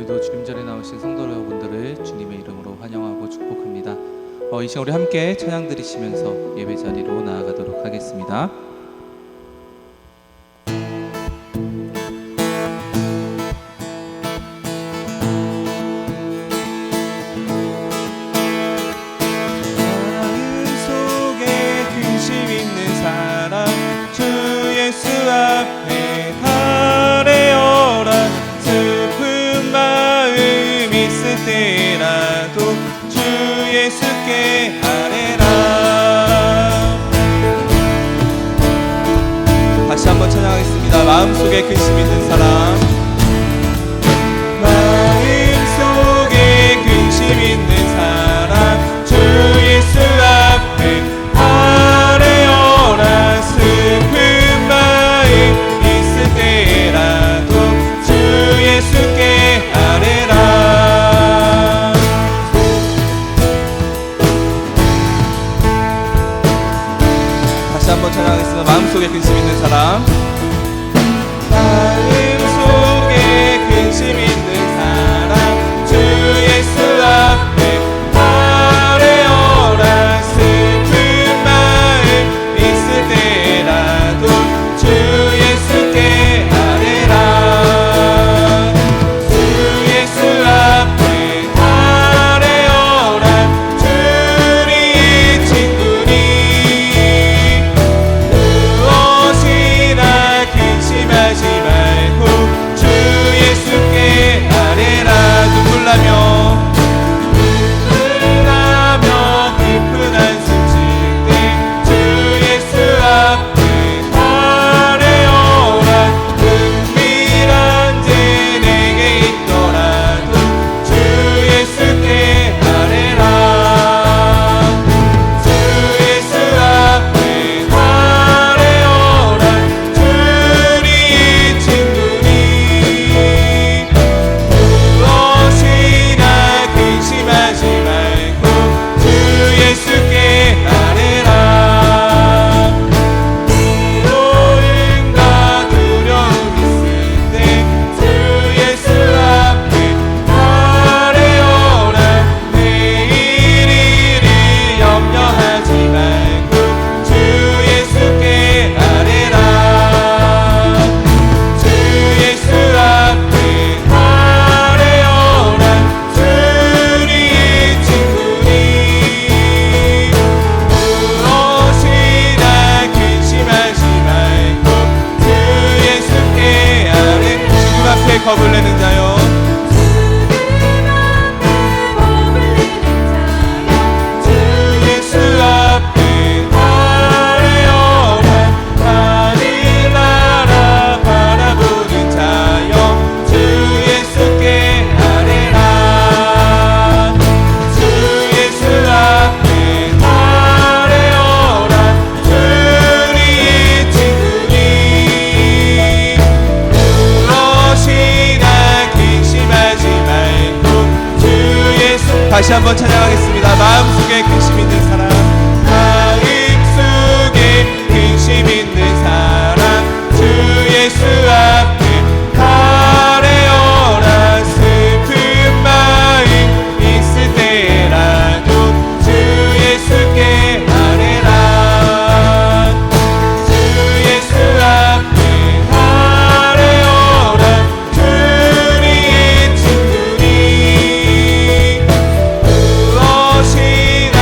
오늘도 주님 전에 나오신 성도 여러분들을 주님의 이름으로 환영하고 축복합니다. 이 시간 우리 함께 찬양 드리시면서 예배 자리로 나아가도록 하겠습니다. 마음속에 근심 있는 사람, 마음속에 근심 있는 사람, 주 예수 앞에 아뢰어라. 슬픈 마음 있을 때라도 주 예수께 아뢰라. 다시 한번 찬양하겠습니다. 마음속에 근심 있는 사람, 마음속에 근심 있는 사람, 주 예수 앞에 아뢰어라. 슬픈 마음 있을 때라도 주 예수께 아뢰라. 주 예수 앞에 아뢰어라. 주리 친구니 무엇이나 근심하지 말고 주 예수께 아뢰라. 눈물 나며 깊은 한숨 쉴 때 주 예수 앞에 아뢰어라. 은밀한 죄 내게 있더라도 주 예수께 아뢰라. 주 예수 앞에 아뢰어라. 주리 친구니 무엇이나 근심하지 말고 주 예수께 아뢰라. 위로움과 두려움 있을 때 주 예수 앞에 아뢰어라. 내일 일을 염려하지 말고 주 예수께 아뢰라. 주 예수 앞에 아뢰어라. 주리 친구니 무엇이나 근심하지 말고 주 예수께 아뢰. 주님 앞에 겁을 내는 자요, 주 예수 앞에 아뢰어라. 하늘 나라 바라보는 자여, 주 예수께 아뢰라. 주 예수 앞에 아뢰어라. 주리 친구니 무엇이나 근심하지 말고 주 예수. 다시 한번 찬양하겠습니다. 마음속에 근심 있는 사람, 마음속에 근심 있는 사람, 주 예수 앞에 아뢰어라. 슬픈 마음 있을 때라도 주 예수께 아뢰라. 주 예수 앞에 아뢰어라. 주리 친구니 무엇이나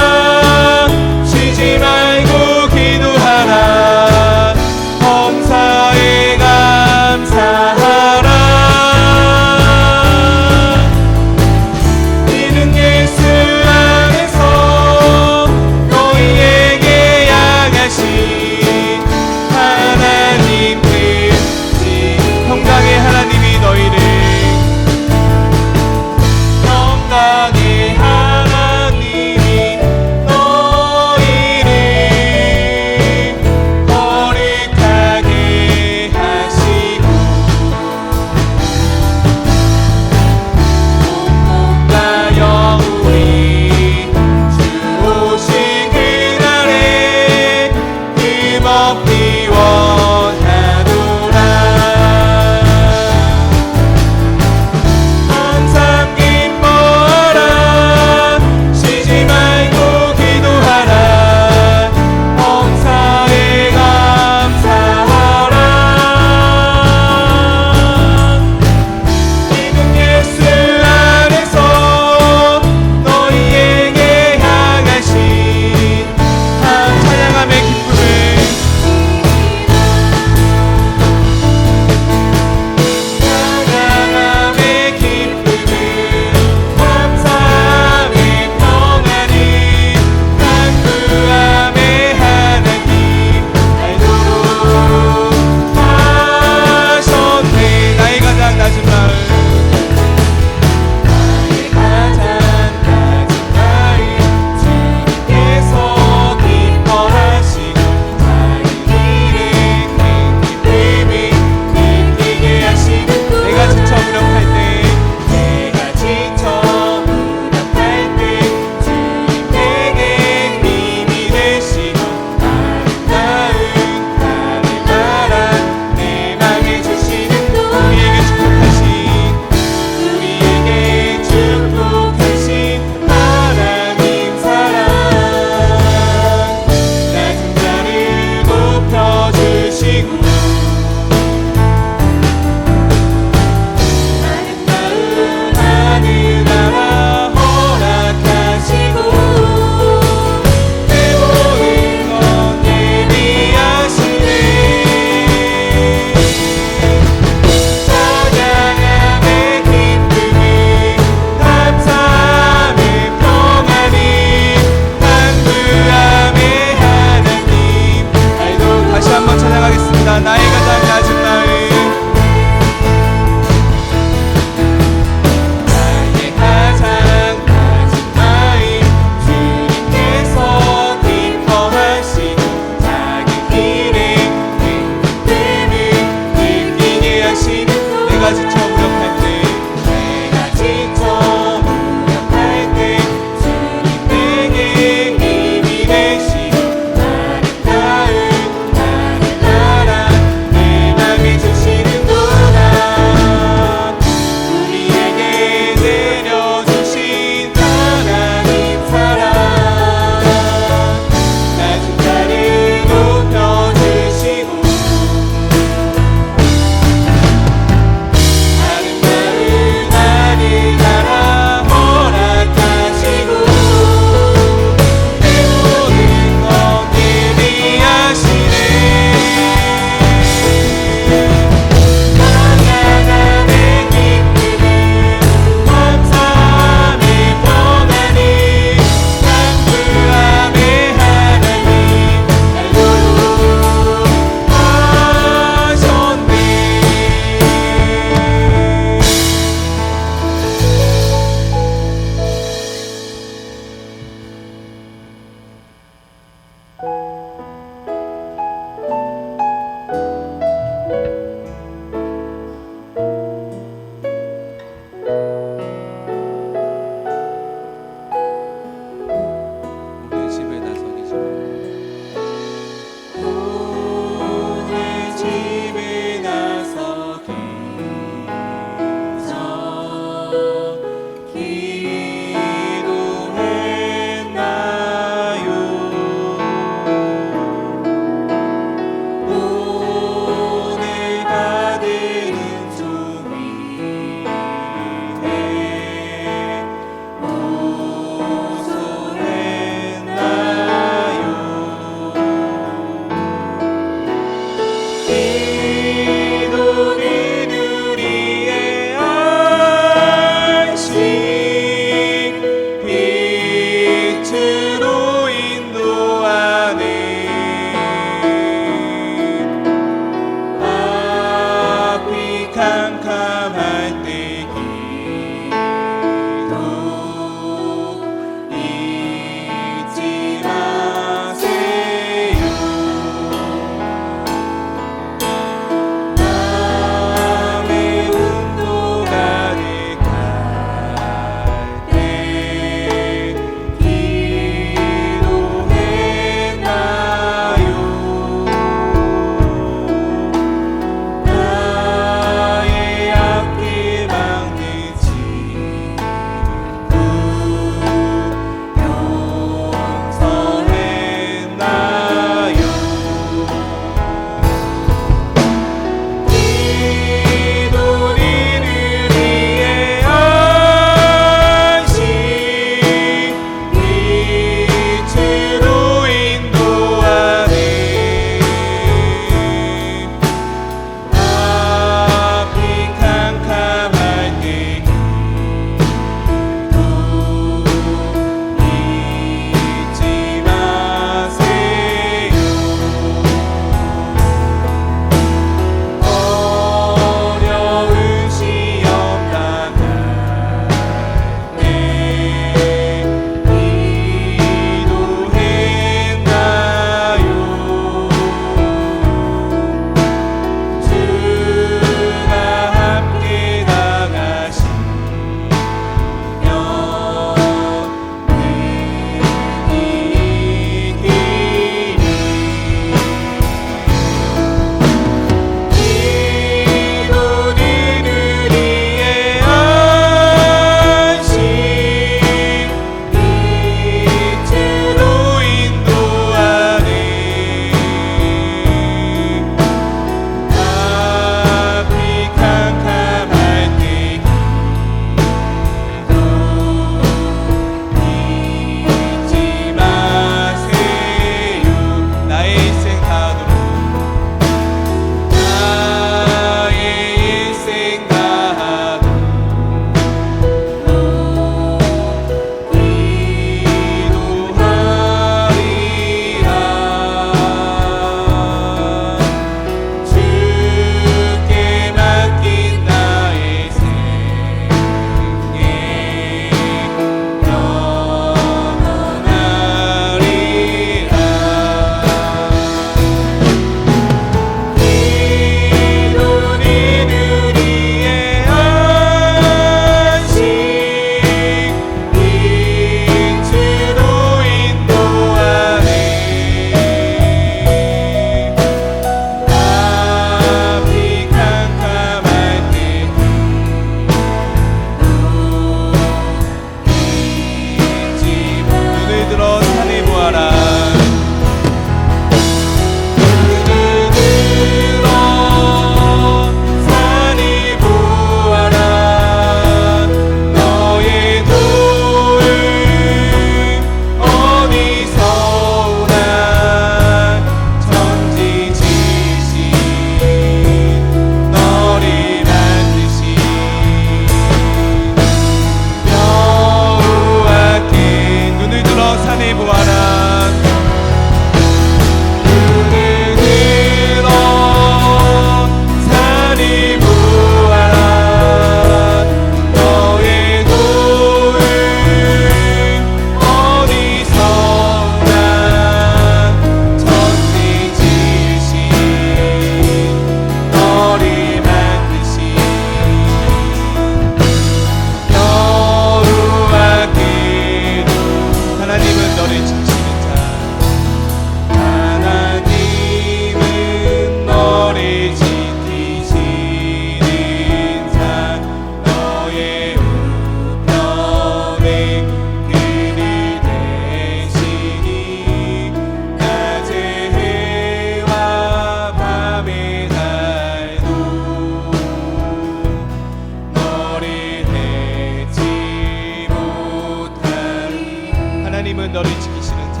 하나님은 너를 지키시는 자.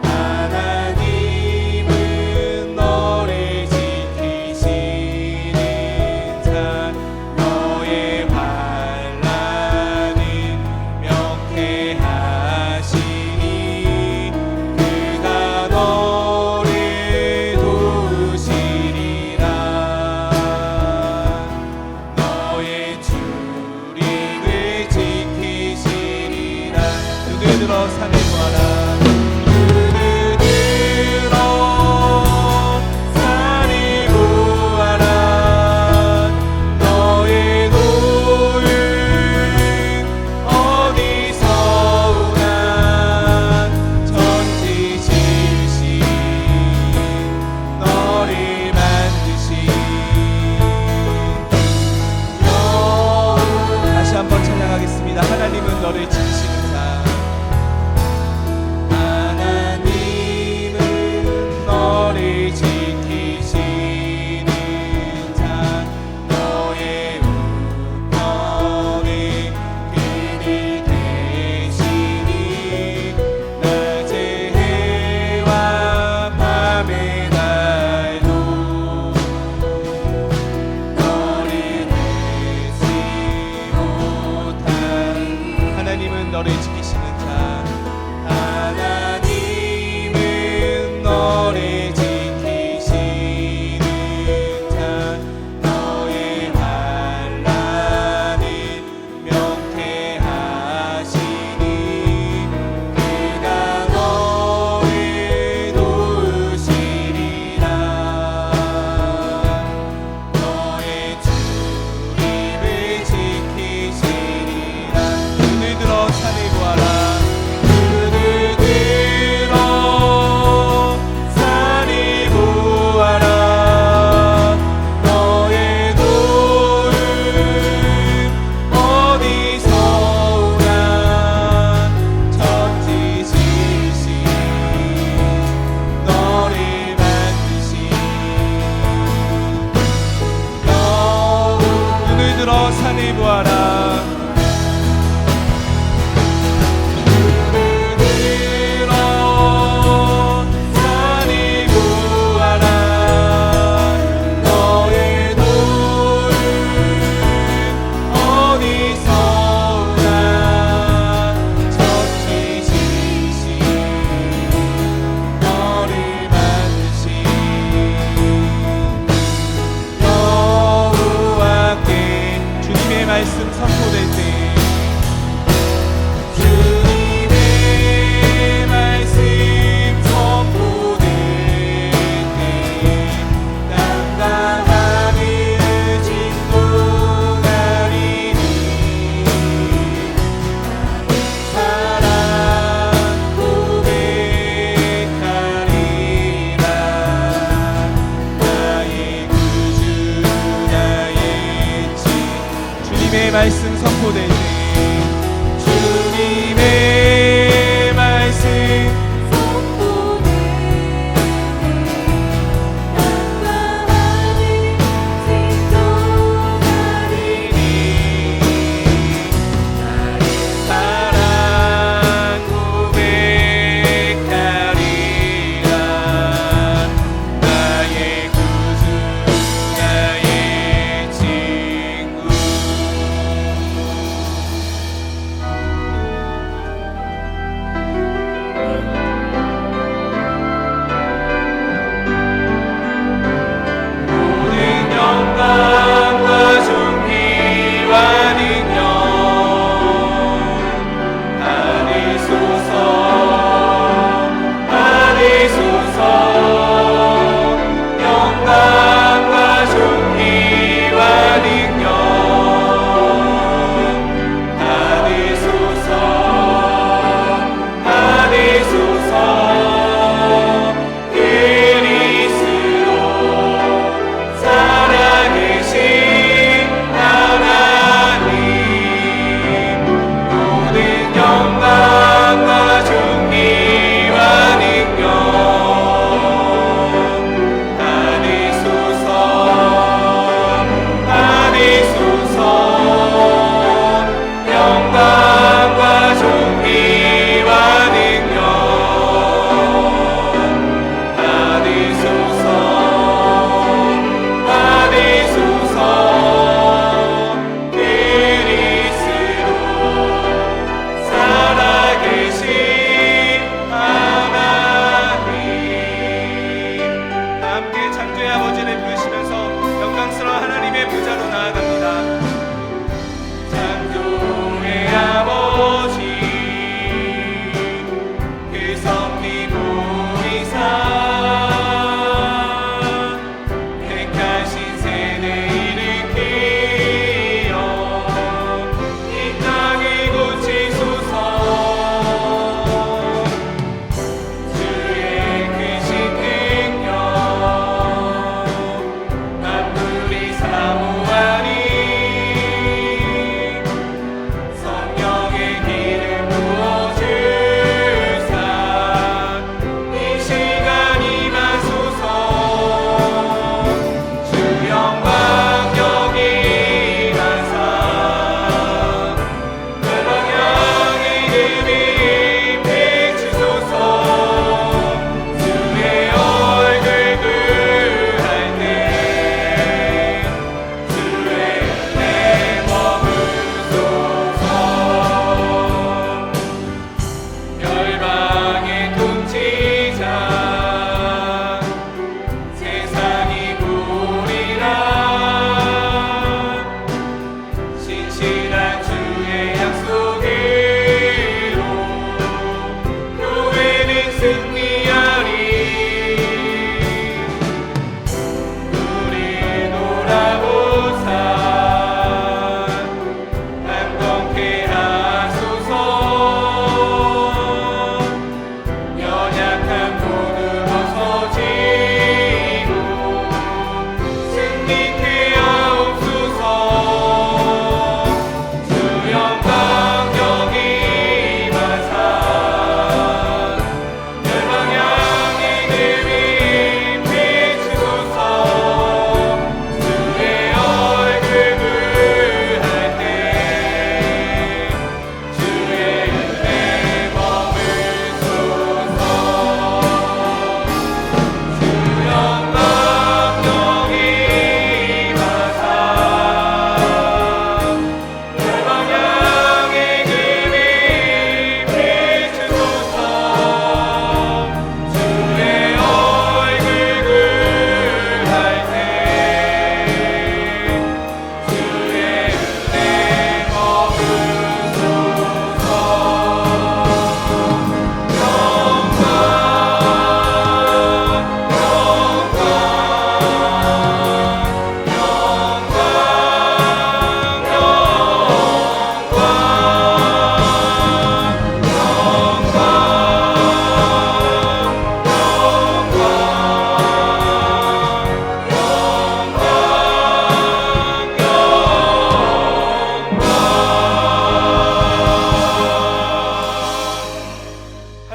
하나님은 너를 지키시는 자. 너의 환난은 명쾌하시니 그가 너를 도우시리라. 너의 주님을 지키시리라. 눈을 들어 산을 보아라. 하나님은 너를 지키시는 자. 하나님은 너를 지키시는 자. 너의 우편에 그리 계시니 낮의 해와 밤의 날도 너를 내지 못한 하나님은 너를 지키시는 자. 하나님은 너를 지키시는 자. 너의 환난은 명쾌하시니 그가 너를 도우시리라. 너의 주님을 지키시리라. 눈을 들어 산을 보아라. 눈을 들어 산을 보아라. 너의 도움 어디서 오나. 천지 지으신 너를 만드신 눈을 들어 산을 보아라. 말씀 선포될 때 주님의 말씀 선포될 때 땅과 하늘 진동하리니 사랑 고백하리라. 나의 구주 나의 주님의 말씀 선포될 때 주님의 말씀 선포될 때 땅과 하늘 진동하리니 나의 사랑 고백하리라. 나의 구주 나의 친구.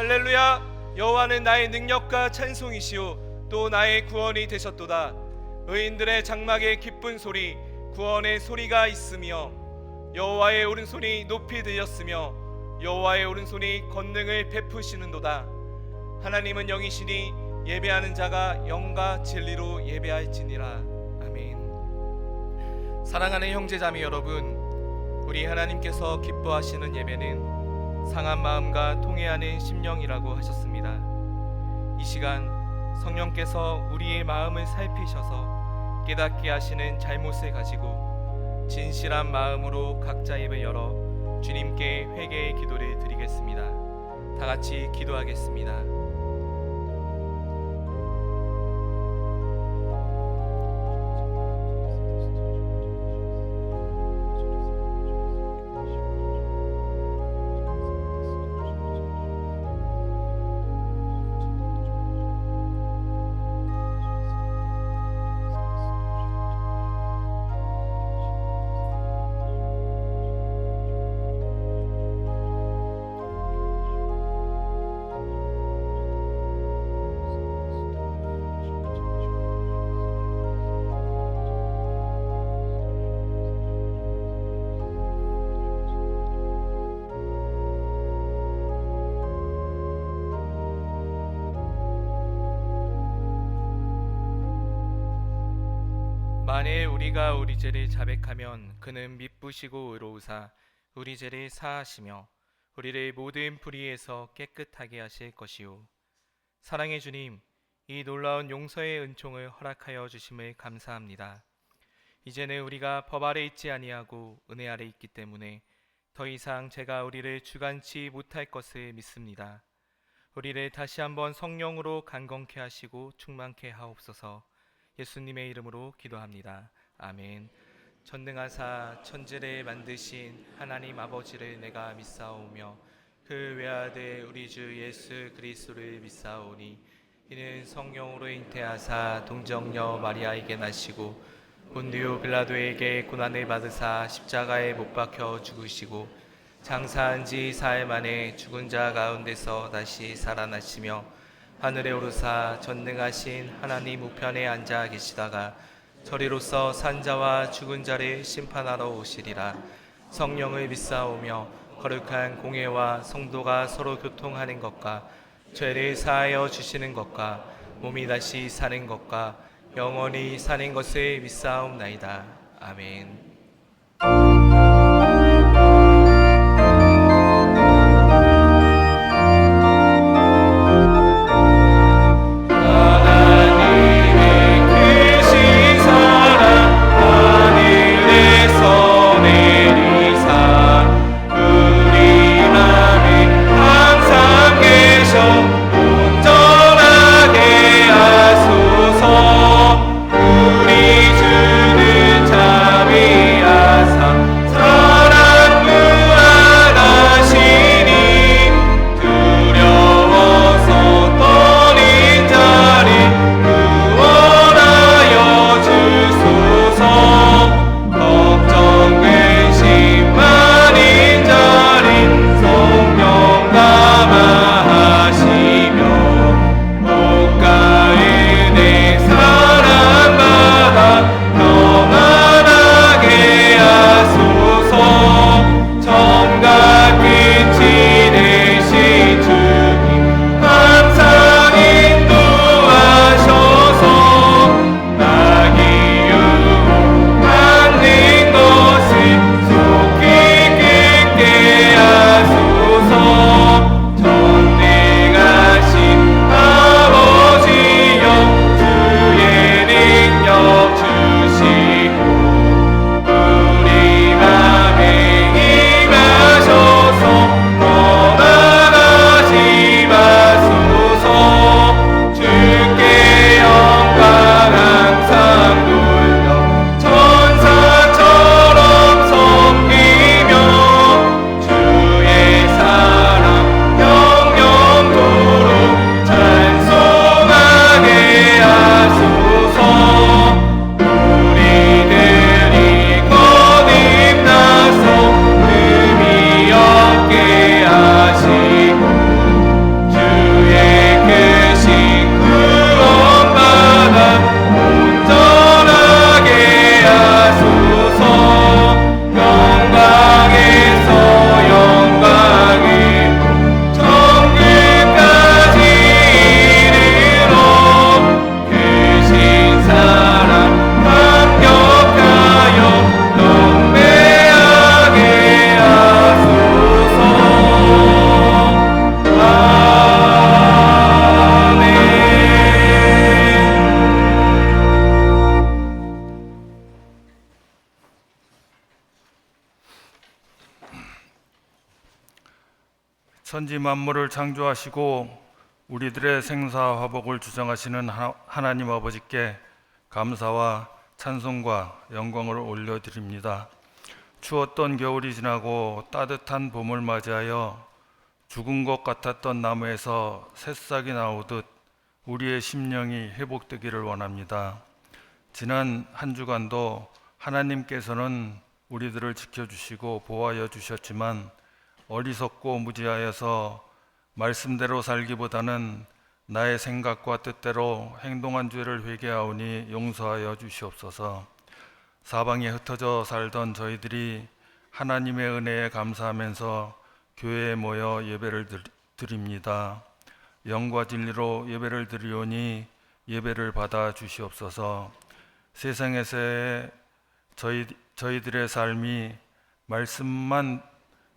할렐루야. 여호와는 나의 능력과 찬송이시오 또 나의 구원이 되셨도다. 의인들의 장막에 기쁜 소리 구원의 소리가 있으며 여호와의 오른손이 높이 들렸으며 여호와의 오른손이 권능을 베푸시는도다. 하나님은 영이시니 예배하는 자가 영과 진리로 예배할지니라. 아멘. 사랑하는 형제자매 여러분, 우리 하나님께서 기뻐하시는 예배는 상한 마음과 통회하는 심령이라고 하셨습니다. 이 시간 성령께서 우리의 마음을 살피셔서 깨닫게 하시는 잘못을 가지고 진실한 마음으로 각자 입을 열어 주님께 회개의 기도를 드리겠습니다. 다 같이 기도하겠습니다. 만일 우리가 우리 죄를 자백하면 그는 미쁘시고 의로우사 우리 죄를 사하시며 우리를 모든 불의에서 깨끗하게 하실 것이요. 사랑의 주님, 이 놀라운 용서의 은총을 허락하여 주심을 감사합니다. 이제는 우리가 법 아래 있지 아니하고 은혜 아래 있기 때문에 더 이상 죄가 우리를 주관치 못할 것을 믿습니다. 우리를 다시 한번 성령으로 강건케 하시고 충만케 하옵소서. 예수님의 이름으로 기도합니다. 아멘. 전능하사 천지를 만드신 하나님 아버지를 내가 믿사오며 그 외아들 우리 주 예수 그리스도를 믿사오니 이는 성령으로 잉태하사 동정녀 마리아에게 나시고 본디오 빌라도에게 고난을 받으사 십자가에 못 박혀 죽으시고 장사한 지 사흘 만에 죽은 자 가운데서 다시 살아나시며 하늘에 오르사 전능하신 하나님 우편에 앉아 계시다가 저리로서 산자와 죽은 자를 심판하러 오시리라. 성령을 믿사오며 거룩한 공회와 성도가 서로 교통하는 것과 죄를 사하여 주시는 것과 몸이 다시 사는 것과 영원히 사는 것을 믿사옵나이다. 아멘. 온전하게 하소서. 우리 주는 자비하사 천지 만물을 창조하시고 우리들의 생사화복을 주장하시는 하나님 아버지께 감사와 찬송과 영광을 올려드립니다. 추웠던 겨울이 지나고 따뜻한 봄을 맞이하여 죽은 것 같았던 나무에서 새싹이 나오듯 우리의 심령이 회복되기를 원합니다. 지난 한 주간도 하나님께서는 우리들을 지켜주시고 보호하여 주셨지만 어리석고 무지하여서 말씀대로 살기보다는 나의 생각과 뜻대로 행동한 죄를 회개하오니 용서하여 주시옵소서. 사방에 흩어져 살던 저희들이 하나님의 은혜에 감사하면서 교회에 모여 예배를 드립니다. 영과 진리로 예배를 드리오니 예배를 받아 주시옵소서. 세상에서의 저희들의 삶이 말씀만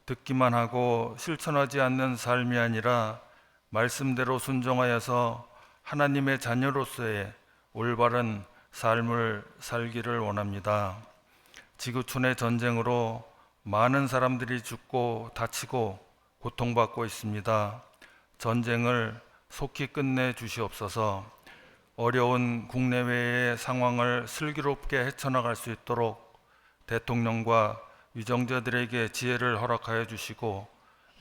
듣기만 하고 실천하지 않는 삶이 아니라 말씀대로 순종하여서 하나님의 자녀로서의 올바른 삶을 살기를 원합니다. 지구촌의 전쟁으로 많은 사람들이 죽고 다치고 고통받고 있습니다. 전쟁을 속히 끝내 주시옵소서. 어려운 국내외의 상황을 슬기롭게 헤쳐나갈 수 있도록 대통령과 위정자들에게 지혜를 허락하여 주시고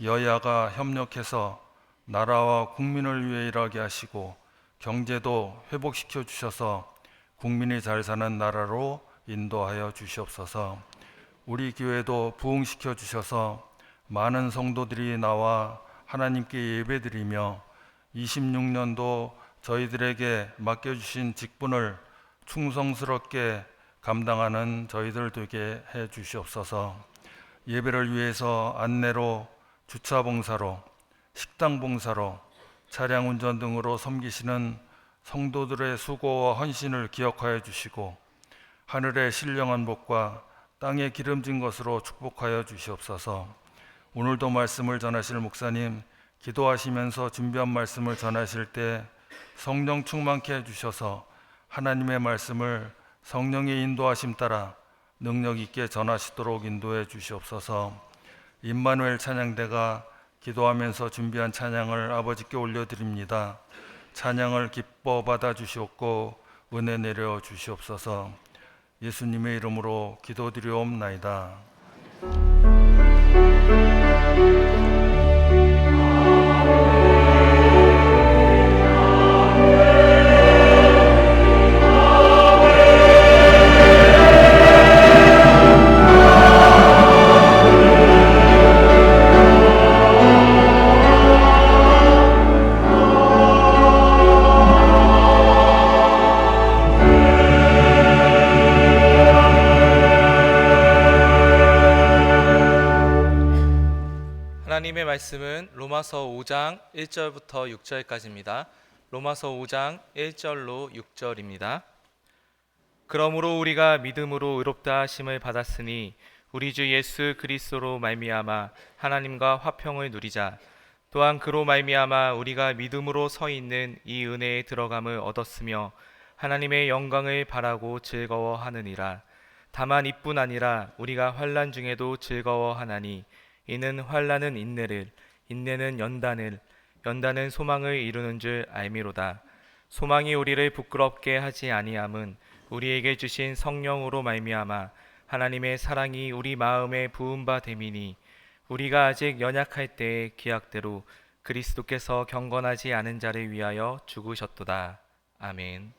여야가 협력해서 나라와 국민을 위해 일하게 하시고 경제도 회복시켜 주셔서 국민이 잘 사는 나라로 인도하여 주시옵소서. 우리 교회도 부흥시켜 주셔서 많은 성도들이 나와 하나님께 예배드리며 26년도 저희들에게 맡겨주신 직분을 충성스럽게 감당하는 저희들 되게 해 주시옵소서. 예배를 위해서 안내로, 주차 봉사로, 식당 봉사로, 차량 운전 등으로 섬기시는 성도들의 수고와 헌신을 기억하여 주시고 하늘의 신령한 복과 땅에 기름진 것으로 축복하여 주시옵소서. 오늘도 말씀을 전하실 목사님, 기도하시면서 준비한 말씀을 전하실 때 성령 충만케 해주셔서 하나님의 말씀을 성령의 인도하심 따라 능력 있게 전하시도록 인도해 주시옵소서. 임마누엘 찬양대가 기도하면서 준비한 찬양을 아버지께 올려드립니다. 찬양을 기뻐 받아 주시옵고 은혜 내려 주시옵소서. 예수님의 이름으로 기도드리옵나이다. 하나님의 말씀은 로마서 5장 1절부터 6절까지입니다. 로마서 5장 1절로 6절입니다. 그러므로 우리가 믿음으로 의롭다 하심을 받았으니 우리 주 예수 그리스도로 말미암아 하나님과 화평을 누리자. 또한 그로 말미암아 우리가 믿음으로 서 있는 이 은혜에 들어감을 얻었으며 하나님의 영광을 바라고 즐거워하느니라. 다만 이뿐 아니라 우리가 환난 중에도 즐거워하나니 이는 환난은 인내를, 인내는 연단을, 연단은 소망을 이루는 줄 알미로다. 소망이 우리를 부끄럽게 하지 아니함은 우리에게 주신 성령으로 말미암아 하나님의 사랑이 우리 마음에 부은 바 됨이니 우리가 아직 연약할 때의 기약대로 그리스도께서 경건하지 않은 자를 위하여 죽으셨도다. 아멘.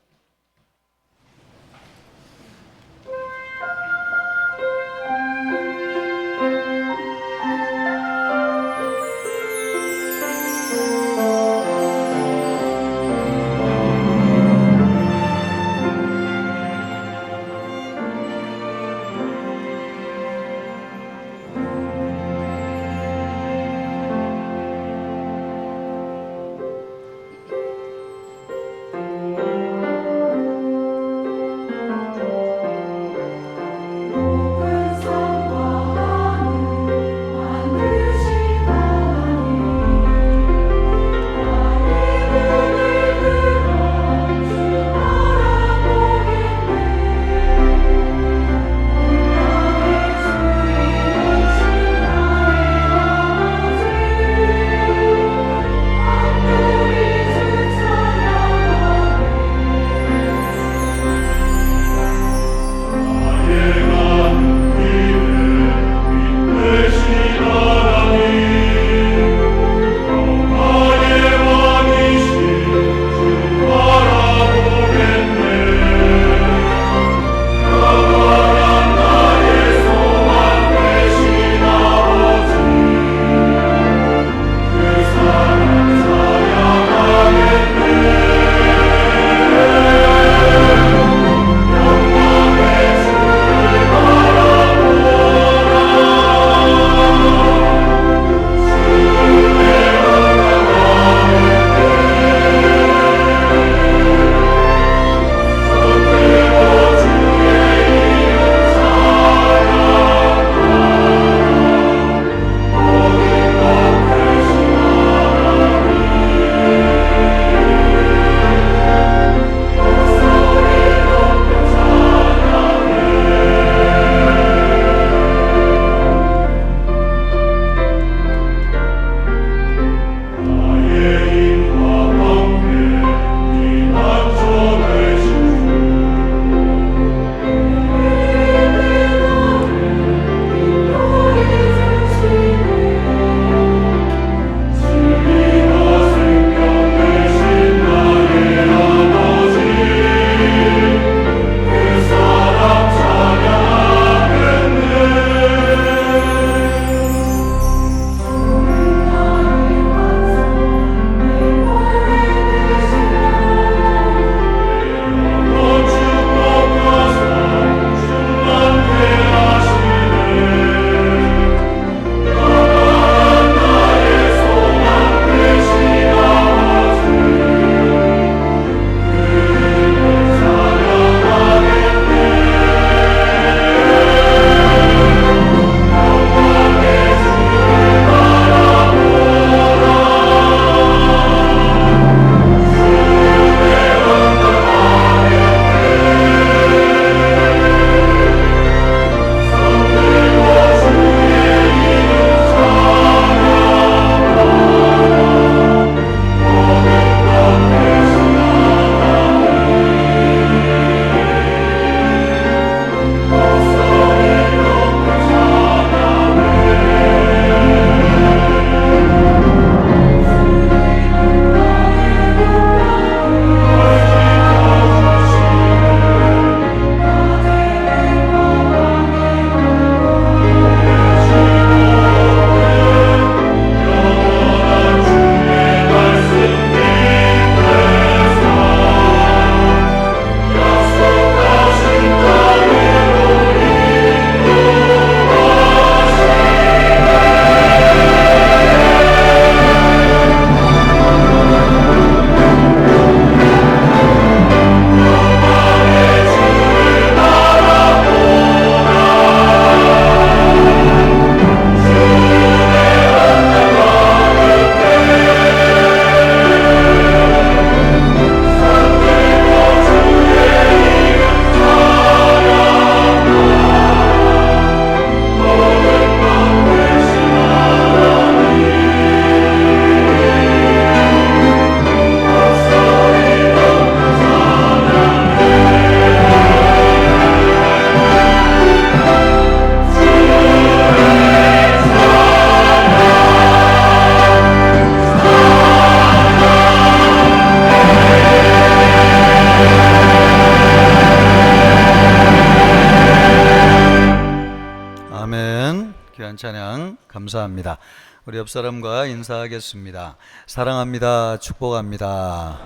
찬양 감사합니다. 우리 옆 사람과 인사하겠습니다. 사랑합니다. 축복합니다.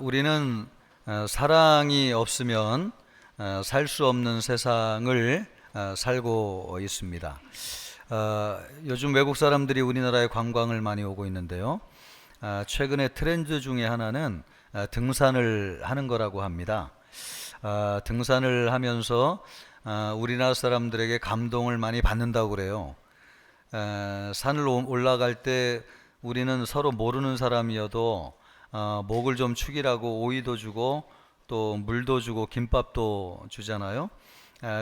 우리는 사랑이 없으면 살 수 없는 세상을 살고 있습니다. 요즘 외국 사람들이 우리나라에 관광을 많이 오고 있는데요. 최근에 트렌드 중에 하나는 등산을 하는 거라고 합니다. 등산을 하면서 우리나라 사람들에게 감동을 많이 받는다고 그래요. 산을 올라갈 때 우리는 서로 모르는 사람이어도 목을 좀 축이라고 오이도 주고 또 물도 주고 김밥도 주잖아요.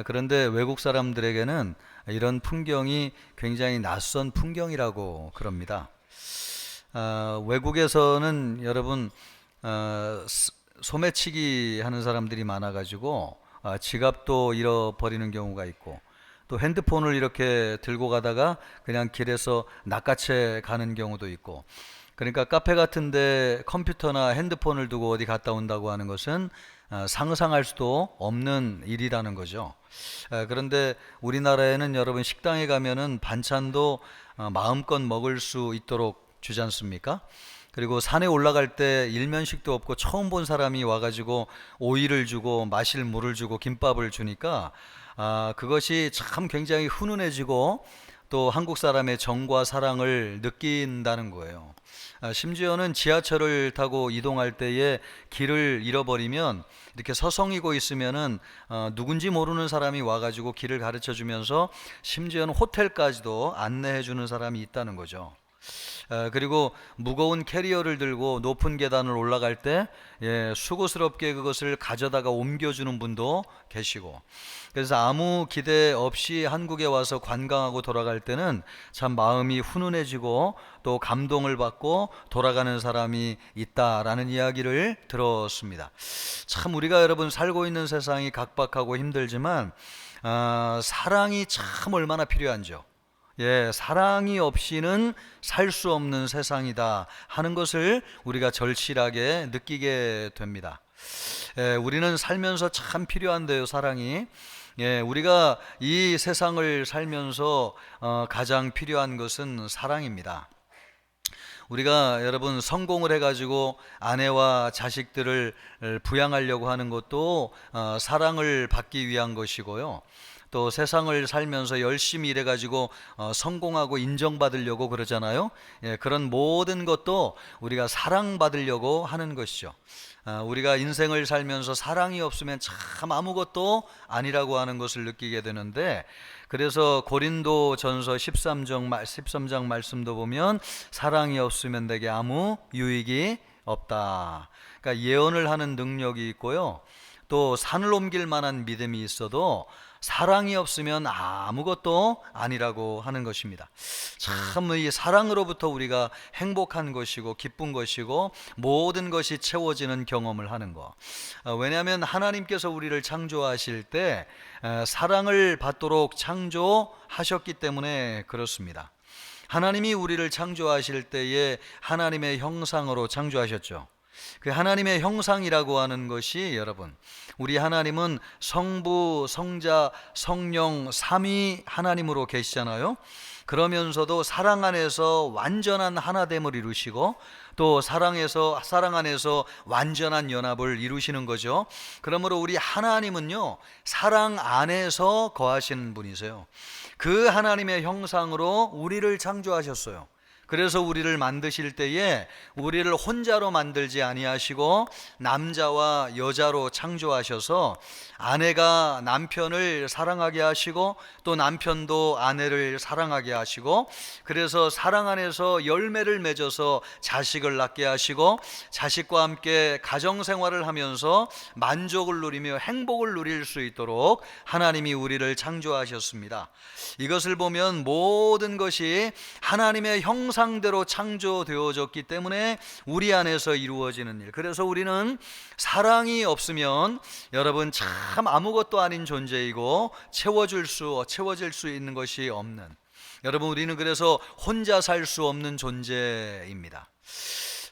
그런데 외국 사람들에게는 이런 풍경이 굉장히 낯선 풍경이라고 그럽니다. 외국에서는 여러분 소매치기 하는 사람들이 많아가지고 지갑도 잃어버리는 경우가 있고 또 핸드폰을 이렇게 들고 가다가 그냥 길에서 낚아채 가는 경우도 있고, 그러니까 카페 같은데 컴퓨터나 핸드폰을 두고 어디 갔다 온다고 하는 것은 상상할 수도 없는 일이라는 거죠. 그런데 우리나라에는 여러분 식당에 가면은 반찬도 마음껏 먹을 수 있도록 주지 않습니까? 그리고 산에 올라갈 때 일면식도 없고 처음 본 사람이 와가지고 오이를 주고 마실 물을 주고 김밥을 주니까 그것이 참 굉장히 훈훈해지고 또 한국 사람의 정과 사랑을 느낀다는 거예요. 심지어는 지하철을 타고 이동할 때에 길을 잃어버리면 이렇게 서성이고 있으면은 누군지 모르는 사람이 와가지고 길을 가르쳐 주면서 심지어는 호텔까지도 안내해 주는 사람이 있다는 거죠. 그리고 무거운 캐리어를 들고 높은 계단을 올라갈 때 수고스럽게 그것을 가져다가 옮겨주는 분도 계시고, 그래서 아무 기대 없이 한국에 와서 관광하고 돌아갈 때는 참 마음이 훈훈해지고 또 감동을 받고 돌아가는 사람이 있다라는 이야기를 들었습니다. 참 우리가 여러분 살고 있는 세상이 각박하고 힘들지만 사랑이 참 얼마나 필요한지요. 사랑이 없이는 살 수 없는 세상이다 하는 것을 우리가 절실하게 느끼게 됩니다. 우리는 살면서 참 필요한데요, 사랑이. 우리가 이 세상을 살면서 가장 필요한 것은 사랑입니다. 우리가 여러분 성공을 해가지고 아내와 자식들을 부양하려고 하는 것도 사랑을 받기 위한 것이고요. 또 세상을 살면서 열심히 일해가지고 성공하고 인정받으려고 그러잖아요. 그런 모든 것도 우리가 사랑받으려고 하는 것이죠. 우리가 인생을 살면서 사랑이 없으면 참 아무것도 아니라고 하는 것을 느끼게 되는데, 그래서 고린도전서 13장 말씀도 보면 사랑이 없으면 내게 아무 유익이 없다. 그러니까 예언을 하는 능력이 있고요, 또 산을 옮길 만한 믿음이 있어도 사랑이 없으면 아무것도 아니라고 하는 것입니다. 참 이 사랑으로부터 우리가 행복한 것이고 기쁜 것이고 모든 것이 채워지는 경험을 하는 것. 왜냐하면 하나님께서 우리를 창조하실 때 사랑을 받도록 창조하셨기 때문에 그렇습니다. 하나님이 우리를 창조하실 때에 하나님의 형상으로 창조하셨죠. 그 하나님의 형상이라고 하는 것이, 여러분, 우리 하나님은 성부, 성자, 성령 삼위 하나님으로 계시잖아요. 그러면서도 사랑 안에서 완전한 하나됨을 이루시고 또 사랑 안에서 완전한 연합을 이루시는 거죠. 그러므로 우리 하나님은요, 사랑 안에서 거하시는 분이세요. 그 하나님의 형상으로 우리를 창조하셨어요. 그래서 우리를 만드실 때에 우리를 혼자로 만들지 아니하시고 남자와 여자로 창조하셔서 아내가 남편을 사랑하게 하시고 또 남편도 아내를 사랑하게 하시고, 그래서 사랑 안에서 열매를 맺어서 자식을 낳게 하시고 자식과 함께 가정생활을 하면서 만족을 누리며 행복을 누릴 수 있도록 하나님이 우리를 창조하셨습니다. 이것을 보면 모든 것이 하나님의 형상대로 창조되어졌기 때문에 우리 안에서 이루어지는 일. 그래서 우리는 사랑이 없으면 여러분 참 아무것도 아닌 존재이고 채워질 수 있는 것이 없는, 여러분 우리는 그래서 혼자 살 수 없는 존재입니다.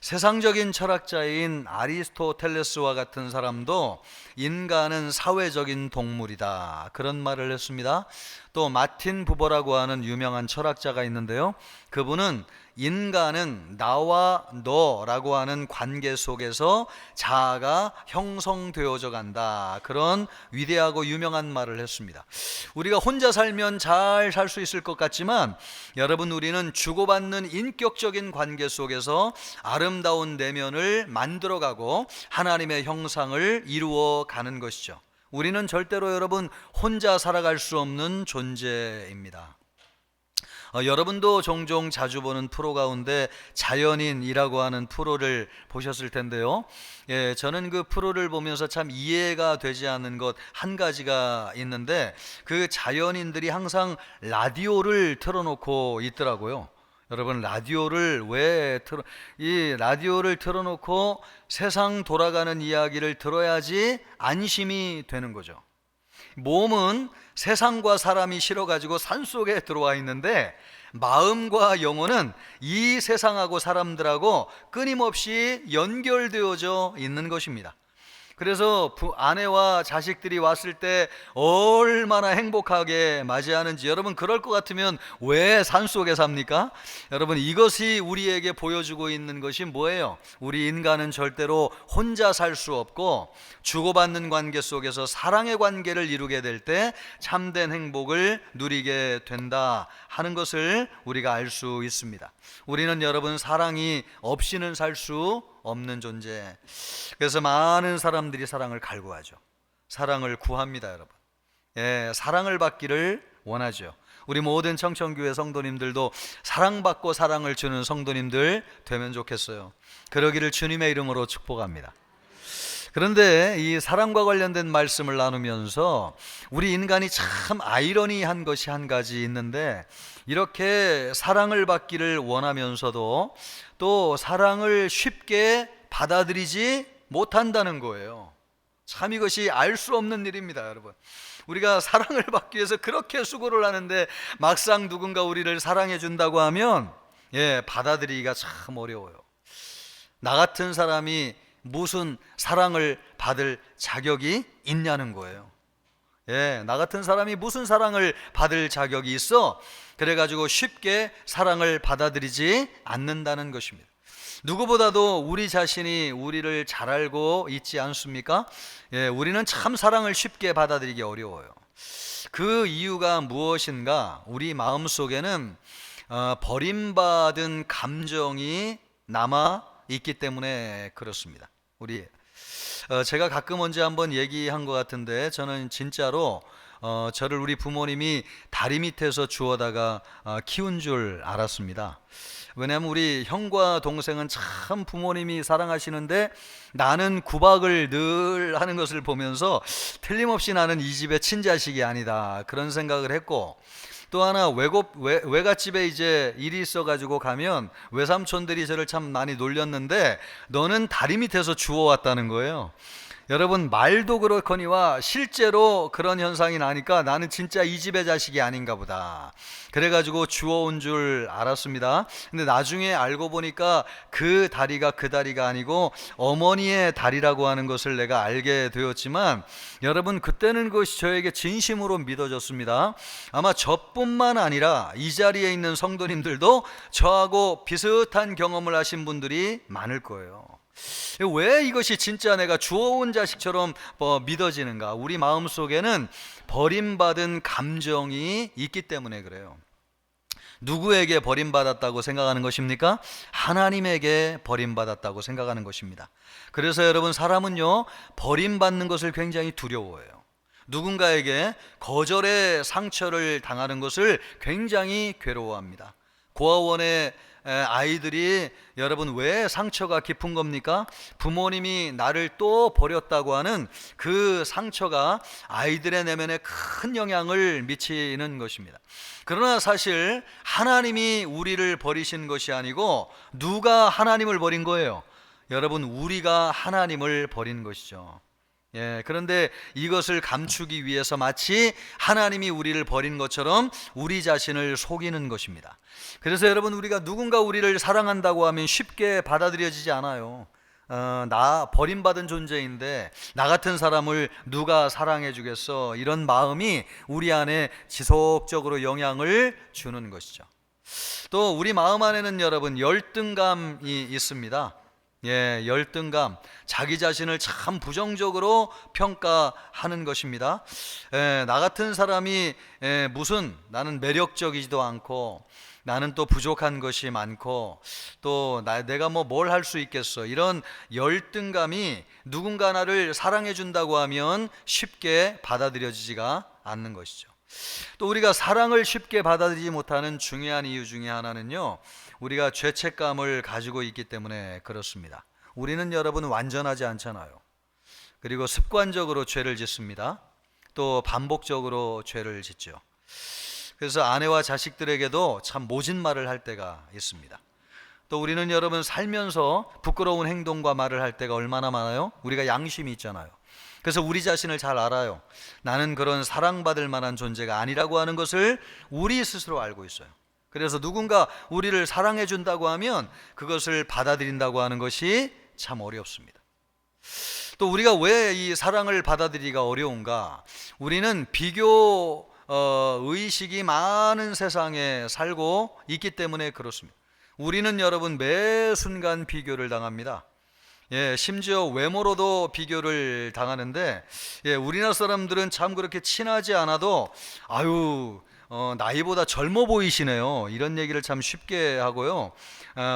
세상적인 철학자인 아리스토텔레스와 같은 사람도 인간은 사회적인 동물이다, 그런 말을 했습니다. 또 마틴 부버라고 하는 유명한 철학자가 있는데요, 그분은 인간은 나와 너라고 하는 관계 속에서 자아가 형성되어져 간다, 그런 위대하고 유명한 말을 했습니다. 우리가 혼자 살면 잘 살 수 있을 것 같지만 여러분, 우리는 주고받는 인격적인 관계 속에서 아름다운 내면을 만들어가고 하나님의 형상을 이루어 가는 것이죠. 우리는 절대로 여러분 혼자 살아갈 수 없는 존재입니다. 여러분도 종종 자주 보는 프로 가운데 자연인이라고 하는 프로를 보셨을 텐데요. 저는 그 프로를 보면서 참 이해가 되지 않는 것 한 가지가 있는데, 그 자연인들이 항상 라디오를 틀어놓고 있더라고요. 여러분, 라디오를 이 라디오를 틀어놓고 세상 돌아가는 이야기를 들어야지 안심이 되는 거죠. 몸은 세상과 사람이 싫어가지고 산속에 들어와 있는데 마음과 영혼은 이 세상하고 사람들하고 끊임없이 연결되어져 있는 것입니다. 그래서 아내와 자식들이 왔을 때 얼마나 행복하게 맞이하는지, 여러분 그럴 것 같으면 왜 산속에 삽니까? 여러분, 이것이 우리에게 보여주고 있는 것이 뭐예요? 우리 인간은 절대로 혼자 살 수 없고 주고받는 관계 속에서 사랑의 관계를 이루게 될 때 참된 행복을 누리게 된다 하는 것을 우리가 알 수 있습니다. 우리는 여러분 사랑이 없이는 살 수 없는 존재. 그래서 많은 사람들이 사랑을 갈구하죠. 사랑을 구합니다, 여러분. 사랑을 받기를 원하죠. 우리 모든 청천교회 성도님들도 사랑받고 사랑을 주는 성도님들 되면 좋겠어요. 그러기를 주님의 이름으로 축복합니다. 그런데 이 사랑과 관련된 말씀을 나누면서 우리 인간이 참 아이러니한 것이 한 가지 있는데, 이렇게 사랑을 받기를 원하면서도 또 사랑을 쉽게 받아들이지 못한다는 거예요. 참 이것이 알 수 없는 일입니다, 여러분. 우리가 사랑을 받기 위해서 그렇게 수고를 하는데 막상 누군가 우리를 사랑해 준다고 하면 받아들이기가 참 어려워요. 나 같은 사람이 무슨 사랑을 받을 자격이 있냐는 거예요. 나 같은 사람이 무슨 사랑을 받을 자격이 있어? 그래가지고 쉽게 사랑을 받아들이지 않는다는 것입니다. 누구보다도 우리 자신이 우리를 잘 알고 있지 않습니까? 우리는 참 사랑을 쉽게 받아들이기 어려워요. 그 이유가 무엇인가? 우리 마음속에는 버림받은 감정이 남아 있기 때문에 그렇습니다. 제가 가끔 언제 한번 얘기한 것 같은데, 저는 진짜로 저를 우리 부모님이 다리 밑에서 주워다가 키운 줄 알았습니다. 왜냐하면 우리 형과 동생은 참 부모님이 사랑하시는데 나는 구박을 늘 하는 것을 보면서 틀림없이 나는 이 집의 친자식이 아니다, 그런 생각을 했고, 또 하나 외갓집에 이제 일이 있어가지고 가면 외삼촌들이 저를 참 많이 놀렸는데, 너는 다리 밑에서 주워왔다는 거예요. 여러분, 말도 그렇거니와 실제로 그런 현상이 나니까 나는 진짜 이 집의 자식이 아닌가 보다, 그래가지고 주워온 줄 알았습니다. 근데 나중에 알고 보니까 그 다리가 아니고 어머니의 다리라고 하는 것을 내가 알게 되었지만, 여러분, 그때는 그것이 저에게 진심으로 믿어졌습니다. 아마 저뿐만 아니라 이 자리에 있는 성도님들도 저하고 비슷한 경험을 하신 분들이 많을 거예요. 왜 이것이 진짜 내가 주워온 자식처럼 믿어지는가? 우리 마음속에는 버림받은 감정이 있기 때문에 그래요. 누구에게 버림받았다고 생각하는 것입니까? 하나님에게 버림받았다고 생각하는 것입니다. 그래서 여러분, 사람은요, 버림받는 것을 굉장히 두려워해요. 누군가에게 거절의 상처를 당하는 것을 굉장히 괴로워합니다. 고아원의 아이들이, 여러분, 왜 상처가 깊은 겁니까? 부모님이 나를 또 버렸다고 하는 그 상처가 아이들의 내면에 큰 영향을 미치는 것입니다. 그러나 사실 하나님이 우리를 버리신 것이 아니고 누가 하나님을 버린 거예요? 여러분, 우리가 하나님을 버린 것이죠. 그런데 이것을 감추기 위해서 마치 하나님이 우리를 버린 것처럼 우리 자신을 속이는 것입니다. 그래서 여러분, 우리가 누군가 우리를 사랑한다고 하면 쉽게 받아들여지지 않아요. 나 버림받은 존재인데 나 같은 사람을 누가 사랑해 주겠어, 이런 마음이 우리 안에 지속적으로 영향을 주는 것이죠. 또 우리 마음 안에는 여러분, 열등감이 있습니다. 열등감, 자기 자신을 참 부정적으로 평가하는 것입니다. 나 같은 사람이 나는 매력적이지도 않고, 나는 또 부족한 것이 많고, 또 내가 뭘 할 수 있겠어, 이런 열등감이 누군가 나를 사랑해 준다고 하면 쉽게 받아들여지지가 않는 것이죠. 또 우리가 사랑을 쉽게 받아들이지 못하는 중요한 이유 중에 하나는요, 우리가 죄책감을 가지고 있기 때문에 그렇습니다. 우리는 여러분 완전하지 않잖아요. 그리고 습관적으로 죄를 짓습니다. 또 반복적으로 죄를 짓죠. 그래서 아내와 자식들에게도 참 모진 말을 할 때가 있습니다. 또 우리는 여러분 살면서 부끄러운 행동과 말을 할 때가 얼마나 많아요? 우리가 양심이 있잖아요. 그래서 우리 자신을 잘 알아요. 나는 그런 사랑받을 만한 존재가 아니라고 하는 것을 우리 스스로 알고 있어요. 그래서 누군가 우리를 사랑해 준다고 하면 그것을 받아들인다고 하는 것이 참 어렵습니다. 또 우리가 왜 이 사랑을 받아들이기가 어려운가? 우리는 비교 의식이 많은 세상에 살고 있기 때문에 그렇습니다. 우리는 여러분 매 순간 비교를 당합니다. 심지어 외모로도 비교를 당하는데, 우리나라 사람들은 참 그렇게 친하지 않아도 나이보다 젊어 보이시네요, 이런 얘기를 참 쉽게 하고요.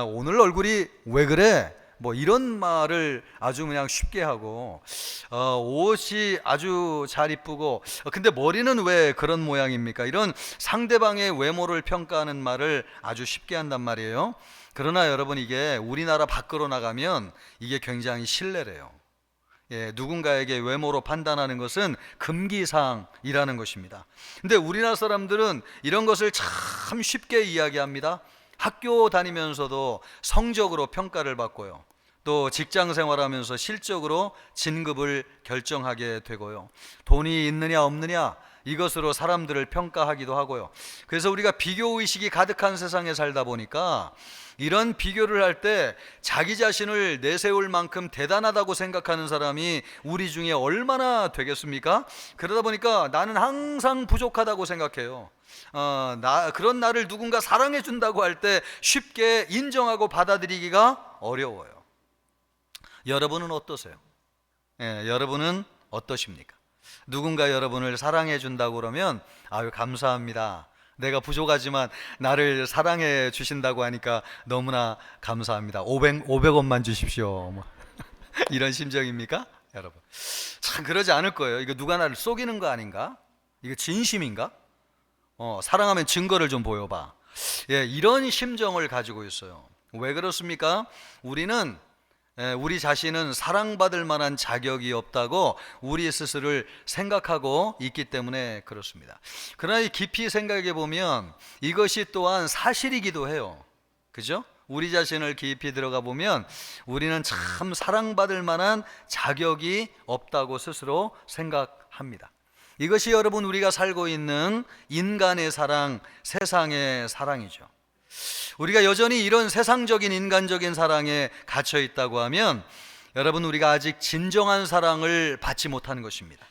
오늘 얼굴이 왜 그래? 뭐 이런 말을 아주 그냥 쉽게 하고, 옷이 아주 잘 이쁘고 근데 머리는 왜 그런 모양입니까? 이런 상대방의 외모를 평가하는 말을 아주 쉽게 한단 말이에요. 그러나 여러분, 이게 우리나라 밖으로 나가면 이게 굉장히 신뢰래요. 누군가에게 외모로 판단하는 것은 금기사항이라는 것입니다. 근데 우리나라 사람들은 이런 것을 참 쉽게 이야기합니다. 학교 다니면서도 성적으로 평가를 받고요, 또 직장 생활하면서 실적으로 진급을 결정하게 되고요, 돈이 있느냐 없느냐 이것으로 사람들을 평가하기도 하고요. 그래서 우리가 비교의식이 가득한 세상에 살다 보니까 이런 비교를 할 때 자기 자신을 내세울 만큼 대단하다고 생각하는 사람이 우리 중에 얼마나 되겠습니까? 그러다 보니까 나는 항상 부족하다고 생각해요. 그런 나를 누군가 사랑해 준다고 할 때 쉽게 인정하고 받아들이기가 어려워요. 여러분은 어떠세요? 여러분은 어떠십니까? 누군가 여러분을 사랑해 준다고 그러면 아유, 감사합니다, 내가 부족하지만 나를 사랑해 주신다고 하니까 너무나 감사합니다, 500원만 주십시오, 뭐 이런 심정입니까? 여러분, 참 그러지 않을 거예요. 이거 누가 나를 속이는 거 아닌가? 이거 진심인가? 사랑하면 증거를 좀 보여봐. 이런 심정을 가지고 있어요. 왜 그렇습니까? 우리 자신은 사랑받을 만한 자격이 없다고 우리 스스로를 생각하고 있기 때문에 그렇습니다. 그러나 깊이 생각해 보면 이것이 또한 사실이기도 해요. 그죠? 우리 자신을 깊이 들어가 보면 우리는 참 사랑받을 만한 자격이 없다고 스스로 생각합니다. 이것이 여러분, 우리가 살고 있는 인간의 사랑, 세상의 사랑이죠. 우리가 여전히 이런 세상적인 인간적인 사랑에 갇혀 있다고 하면 여러분, 우리가 아직 진정한 사랑을 받지 못하는 것입니다.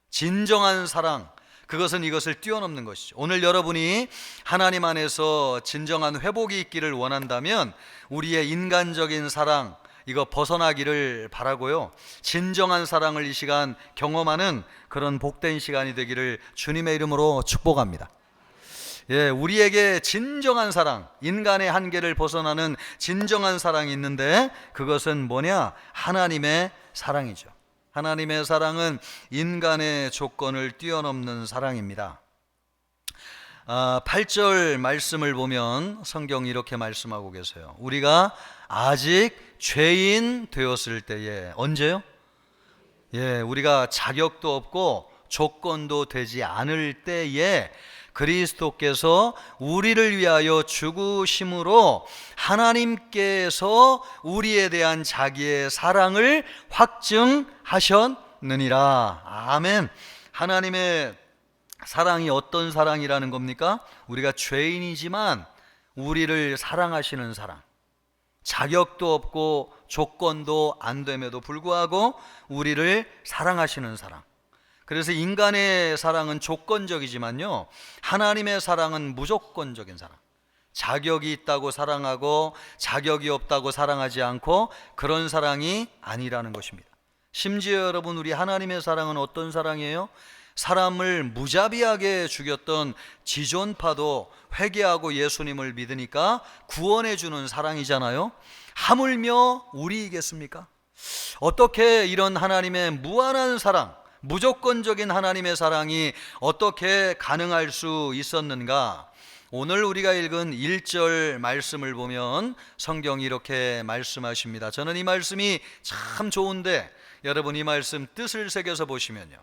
진정한 사랑, 그것은 이것을 뛰어넘는 것이죠. 오늘 여러분이 하나님 안에서 진정한 회복이 있기를 원한다면 우리의 인간적인 사랑, 이거 벗어나기를 바라고요, 진정한 사랑을 이 시간 경험하는 그런 복된 시간이 되기를 주님의 이름으로 축복합니다. 우리에게 진정한 사랑, 인간의 한계를 벗어나는 진정한 사랑이 있는데 그것은 뭐냐? 하나님의 사랑이죠. 하나님의 사랑은 인간의 조건을 뛰어넘는 사랑입니다. 8절 말씀을 보면 성경이 이렇게 말씀하고 계세요. 우리가 아직 죄인 되었을 때에, 언제요? 우리가 자격도 없고 조건도 되지 않을 때에 그리스도께서 우리를 위하여 죽으심으로 하나님께서 우리에 대한 자기의 사랑을 확증하셨느니라. 아멘. 하나님의 사랑이 어떤 사랑이라는 겁니까? 우리가 죄인이지만 우리를 사랑하시는 사랑, 자격도 없고 조건도 안 됨에도 불구하고 우리를 사랑하시는 사랑. 그래서 인간의 사랑은 조건적이지만요, 하나님의 사랑은 무조건적인 사랑. 자격이 있다고 사랑하고 자격이 없다고 사랑하지 않고 그런 사랑이 아니라는 것입니다. 심지어 여러분, 우리 하나님의 사랑은 어떤 사랑이에요? 사람을 무자비하게 죽였던 지존파도 회개하고 예수님을 믿으니까 구원해 주는 사랑이잖아요. 하물며 우리이겠습니까? 어떻게 이런 하나님의 무한한 사랑, 무조건적인 하나님의 사랑이 어떻게 가능할 수 있었는가? 오늘 우리가 읽은 1절 말씀을 보면 성경이 이렇게 말씀하십니다. 저는 이 말씀이 참 좋은데 여러분, 이 말씀 뜻을 새겨서 보시면요,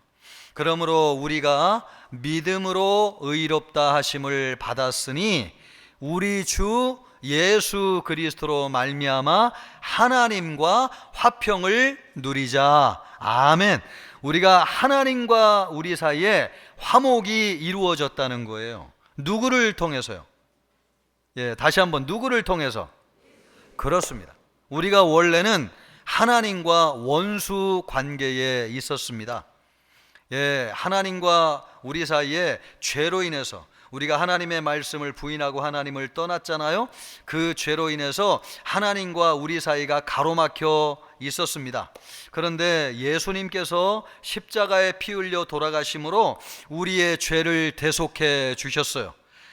그러므로 우리가 믿음으로 의롭다 하심을 받았으니 우리 주 예수 그리스도로 말미암아 하나님과 화평을 누리자. 아멘. 우리가 하나님과 우리 사이에 화목이 이루어졌다는 거예요. 누구를 통해서요? 다시 한번, 누구를 통해서? 그렇습니다. 우리가 원래는 하나님과 원수 관계에 있었습니다. 하나님과 우리 사이에 죄로 인해서 우리가 하나님의 말씀을 부인하고 하나님을 떠났잖아요. 그 죄로 인해서 하나님과 우리 사이가 가로막혀 있었습니다. 그런데 예수님께서 십자가에 피 흘려 돌아가심으로 우리의 죄를 대속해 주셨어요.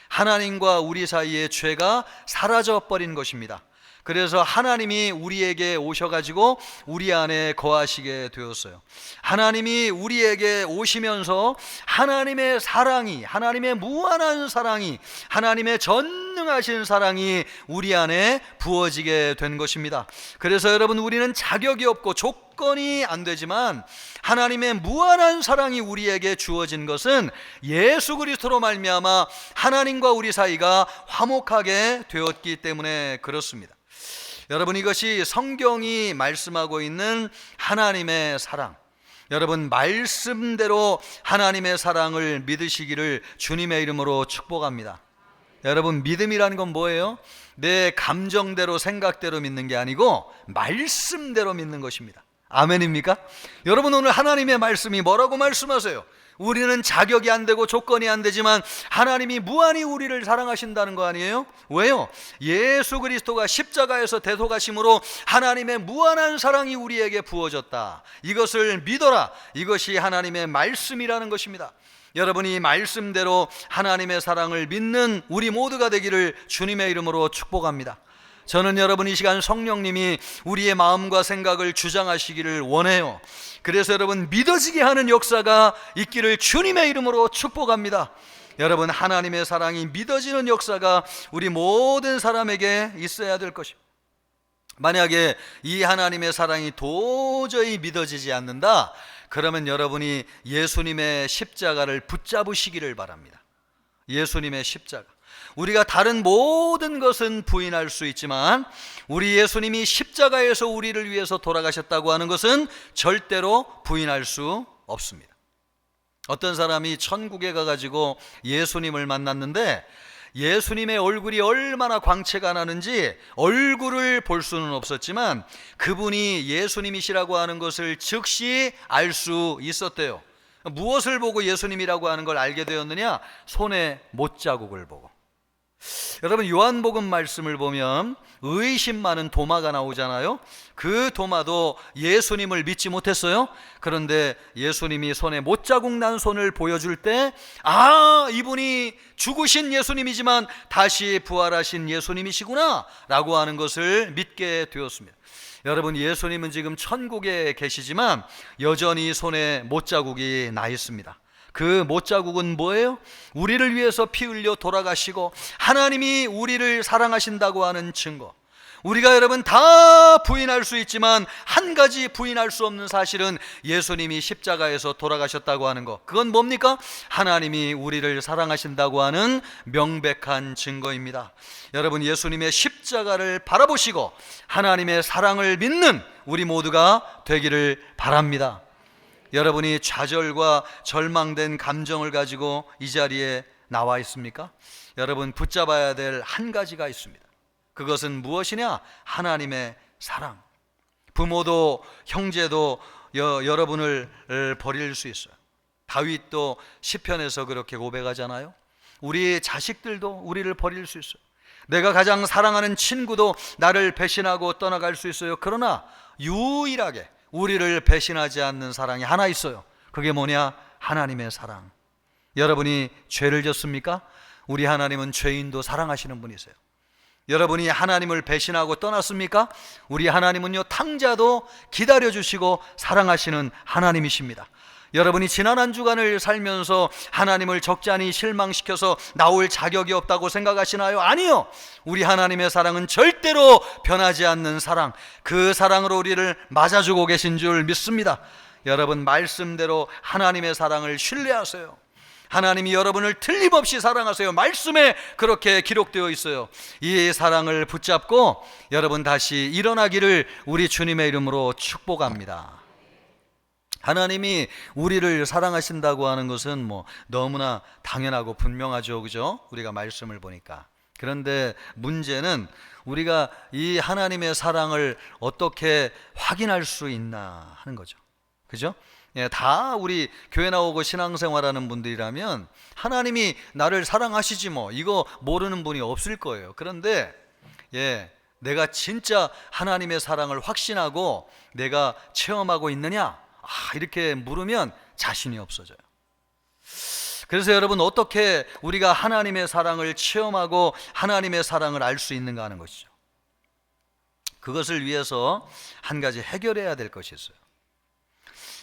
하나님과 우리 사이의 죄가 사라져 버린 것입니다. 그래서 하나님이 우리에게 오셔가지고 우리 안에 거하시게 되었어요. 하나님이 우리에게 오시면서 하나님의 사랑이, 하나님의 무한한 사랑이, 하나님의 전능하신 사랑이 우리 안에 부어지게 된 것입니다. 그래서 여러분, 우리는 자격이 없고 조건이 안 되지만 하나님의 무한한 사랑이 우리에게 주어진 것은 예수 그리스도로 말미암아 하나님과 우리 사이가 화목하게 되었기 때문에 그렇습니다. 여러분, 이것이 성경이 말씀하고 있는 하나님의 사랑, 여러분 말씀대로 하나님의 사랑을 믿으시기를 주님의 이름으로 축복합니다. 여러분, 믿음이라는 건 뭐예요? 내 감정대로 생각대로 믿는 게 아니고 말씀대로 믿는 것입니다. 아멘입니까? 여러분, 오늘 하나님의 말씀이 뭐라고 말씀하세요? 우리는 자격이 안 되고 조건이 안 되지만 하나님이 무한히 우리를 사랑하신다는 거 아니에요? 왜요? 예수 그리스도가 십자가에서 대속하심으로 하나님의 무한한 사랑이 우리에게 부어졌다. 이것을 믿어라. 이것이 하나님의 말씀이라는 것입니다. 여러분이 말씀대로 하나님의 사랑을 믿는 우리 모두가 되기를 주님의 이름으로 축복합니다. 저는 여러분, 이 시간 성령님이 우리의 마음과 생각을 주장하시기를 원해요. 그래서 여러분, 믿어지게 하는 역사가 있기를 주님의 이름으로 축복합니다. 여러분, 하나님의 사랑이 믿어지는 역사가 우리 모든 사람에게 있어야 될 것입니다. 만약에 이 하나님의 사랑이 도저히 믿어지지 않는다, 그러면 여러분이 예수님의 십자가를 붙잡으시기를 바랍니다. 예수님의 십자가. 우리가 다른 모든 것은 부인할 수 있지만 우리 예수님이 십자가에서 우리를 위해서 돌아가셨다고 하는 것은 절대로 부인할 수 없습니다. 어떤 사람이 천국에 가가지고 예수님을 만났는데 예수님의 얼굴이 얼마나 광채가 나는지 얼굴을 볼 수는 없었지만 그분이 예수님이시라고 하는 것을 즉시 알 수 있었대요. 무엇을 보고 예수님이라고 하는 걸 알게 되었느냐? 손에 못자국을 보고. 여러분, 요한복음 말씀을 보면 의심 많은 도마가 나오잖아요. 그 도마도 예수님을 믿지 못했어요. 그런데 예수님이 손에 못자국 난 손을 보여줄 때, 아, 이분이 죽으신 예수님이지만 다시 부활하신 예수님이시구나 라고 하는 것을 믿게 되었습니다. 여러분, 예수님은 지금 천국에 계시지만 여전히 손에 못자국이 나 있습니다. 그 못자국은 뭐예요? 우리를 위해서 피 흘려 돌아가시고 하나님이 우리를 사랑하신다고 하는 증거. 우리가 여러분 다 부인할 수 있지만 한 가지 부인할 수 없는 사실은 예수님이 십자가에서 돌아가셨다고 하는 것. 그건 뭡니까? 하나님이 우리를 사랑하신다고 하는 명백한 증거입니다. 여러분, 예수님의 십자가를 바라보시고 하나님의 사랑을 믿는 우리 모두가 되기를 바랍니다. 여러분이 좌절과 절망된 감정을 가지고 이 자리에 나와 있습니까? 여러분, 붙잡아야 될 한 가지가 있습니다. 그것은 무엇이냐? 하나님의 사랑. 부모도 형제도 여러분을 버릴 수 있어요. 다윗도 시편에서 그렇게 고백하잖아요. 우리 자식들도 우리를 버릴 수 있어요. 내가 가장 사랑하는 친구도 나를 배신하고 떠나갈 수 있어요. 그러나 유일하게 우리를 배신하지 않는 사랑이 하나 있어요. 그게 뭐냐? 하나님의 사랑. 여러분이 죄를 졌습니까? 우리 하나님은 죄인도 사랑하시는 분이세요. 여러분이 하나님을 배신하고 떠났습니까? 우리 하나님은요, 탕자도 기다려주시고 사랑하시는 하나님이십니다. 여러분이 지난 한 주간을 살면서 하나님을 적잖이 실망시켜서 나올 자격이 없다고 생각하시나요? 아니요. 우리 하나님의 사랑은 절대로 변하지 않는 사랑, 그 사랑으로 우리를 맞아주고 계신 줄 믿습니다. 여러분, 말씀대로 하나님의 사랑을 신뢰하세요. 하나님이 여러분을 틀림없이 사랑하세요. 말씀에 그렇게 기록되어 있어요. 이 사랑을 붙잡고 여러분 다시 일어나기를 우리 주님의 이름으로 축복합니다. 하나님이 우리를 사랑하신다고 하는 것은 뭐 너무나 당연하고 분명하죠, 그죠? 우리가 말씀을 보니까. 그런데 문제는 우리가 이 하나님의 사랑을 어떻게 확인할 수 있나 하는 거죠, 그죠? 예, 다 우리 교회 나오고 신앙생활하는 분들이라면 하나님이 나를 사랑하시지 뭐 이거 모르는 분이 없을 거예요. 그런데 내가 진짜 하나님의 사랑을 확신하고 내가 체험하고 있느냐? 이렇게 물으면 자신이 없어져요. 그래서 여러분, 어떻게 우리가 하나님의 사랑을 체험하고 하나님의 사랑을 알 수 있는가 하는 것이죠. 그것을 위해서 한 가지 해결해야 될 것이 있어요.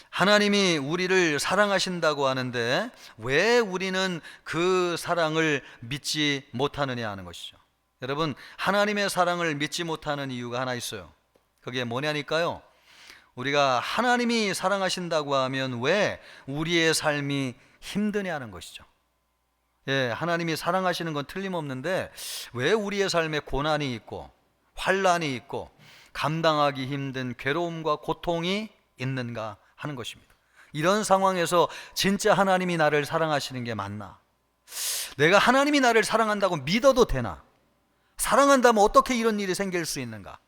하나님이 우리를 사랑하신다고 하는데 왜 우리는 그 사랑을 믿지 못하느냐 하는 것이죠. 여러분, 하나님의 사랑을 믿지 못하는 이유가 하나 있어요. 그게 뭐냐니까요. 우리가 하나님이 사랑하신다고 하면 왜 우리의 삶이 힘드냐는 것이죠. 예, 하나님이 사랑하시는 건 틀림없는데 왜 우리의 삶에 고난이 있고 환난이 있고 감당하기 힘든 괴로움과 고통이 있는가 하는 것입니다. 이런 상황에서 진짜 하나님이 나를 사랑하시는 게 맞나? 내가 하나님이 나를 사랑한다고 믿어도 되나? 사랑한다면 어떻게 이런 일이 생길 수 있는가?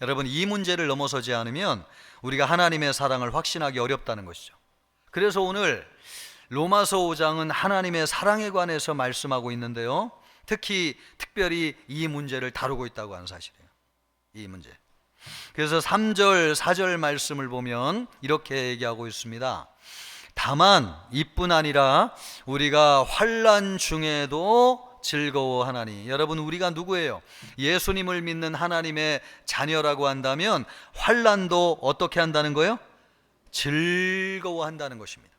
여러분, 이 문제를 넘어서지 않으면 우리가 하나님의 사랑을 확신하기 어렵다는 것이죠. 그래서 오늘 로마서 5장은 하나님의 사랑에 관해서 말씀하고 있는데요, 특별히 이 문제를 다루고 있다고 하는 사실이에요. 이 문제. 그래서 3절 4절 말씀을 보면 이렇게 얘기하고 있습니다. 다만 이뿐 아니라 우리가 환난 중에도 즐거워하나니. 여러분, 우리가 누구예요? 예수님을 믿는 하나님의 자녀라고 한다면 환난도 어떻게 한다는 거예요? 즐거워한다는 것입니다.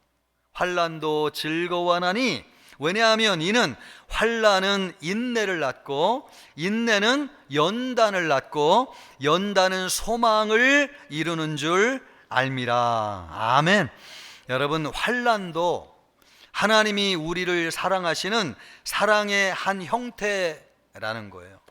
환난도 즐거워하나니, 왜냐하면 이는 환난은 인내를 낳고 인내는 연단을 낳고 연단은 소망을 이루는 줄 알미라. 아멘. 여러분, 환난도 하나님이 우리를 사랑하시는 사랑의 한 형태라는 거예요.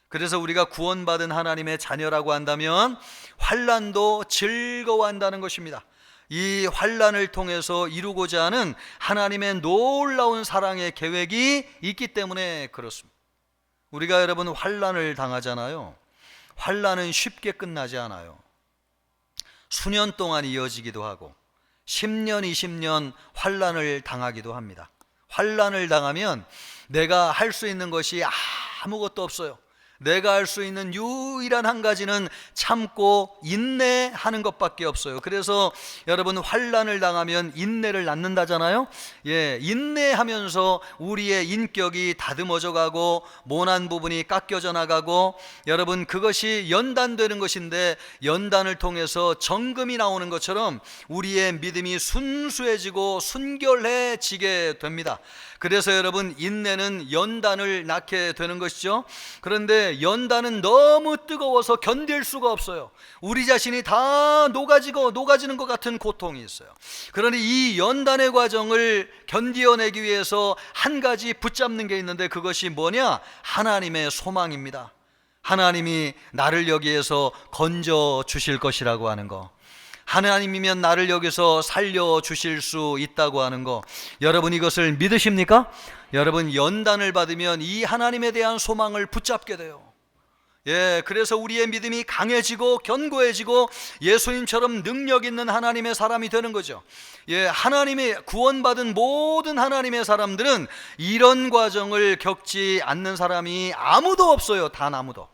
그래서 우리가 구원받은 하나님의 자녀라고 한다면 환난도 즐거워한다는 것입니다. 이 환난을 통해서 이루고자 하는 하나님의 놀라운 사랑의 계획이 있기 때문에 그렇습니다. 우리가 여러분 환난을 당하잖아요. 환난은 쉽게 끝나지 않아요. 수년 동안 이어지기도 하고 10년, 20년 환난을 당하기도 합니다. 환난을 당하면 내가 할 수 있는 것이 아무것도 없어요. 내가 할 수 있는 유일한 한 가지는 참고 인내하는 것밖에 없어요. 그래서 여러분, 환난을 당하면 인내를 낳는다잖아요. 예, 인내하면서 우리의 인격이 다듬어져 가고 모난 부분이 깎여져 나가고, 여러분, 그것이 연단되는 것인데 연단을 통해서 정금이 나오는 것처럼 우리의 믿음이 순수해지고 순결해지게 됩니다. 그래서 여러분, 인내는 연단을 낳게 되는 것이죠. 그런데 연단은 너무 뜨거워서 견딜 수가 없어요. 우리 자신이 다 녹아지는 것 같은 고통이 있어요. 그러니 이 연단의 과정을 견디어내기 위해서 한 가지 붙잡는 게 있는데 그것이 뭐냐? 하나님의 소망입니다. 하나님이 나를 여기에서 건져 주실 것이라고 하는 거, 하나님이면 나를 여기서 살려주실 수 있다고 하는 거, 여러분 이것을 믿으십니까? 여러분, 연단을 받으면 이 하나님에 대한 소망을 붙잡게 돼요. 예, 그래서 우리의 믿음이 강해지고 견고해지고 예수님처럼 능력 있는 하나님의 사람이 되는 거죠. 예, 하나님의 구원받은 모든 하나님의 사람들은 이런 과정을 겪지 않는 사람이 아무도 없어요. 단 아무도.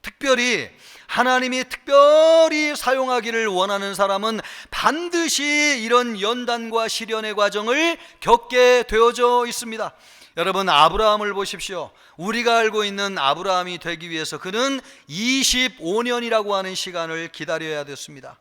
특별히 하나님이 특별히 사용하기를 원하는 사람은 반드시 이런 연단과 시련의 과정을 겪게 되어져 있습니다. 여러분, 아브라함을 보십시오. 우리가 알고 있는 아브라함이 되기 위해서 그는 25년이라고 하는 시간을 기다려야 됐습니다.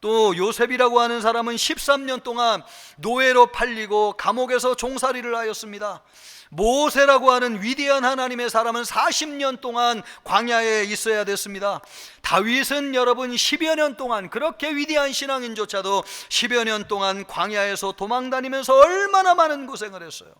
또 요셉이라고 하는 사람은 13년 동안 노예로 팔리고 감옥에서 종살이를 하였습니다. 모세라고 하는 위대한 하나님의 사람은 40년 동안 광야에 있어야 됐습니다. 다윗은 여러분 10여 년 동안, 그렇게 위대한 신앙인조차도 10여 년 동안 광야에서 도망다니면서 얼마나 많은 고생을 했어요.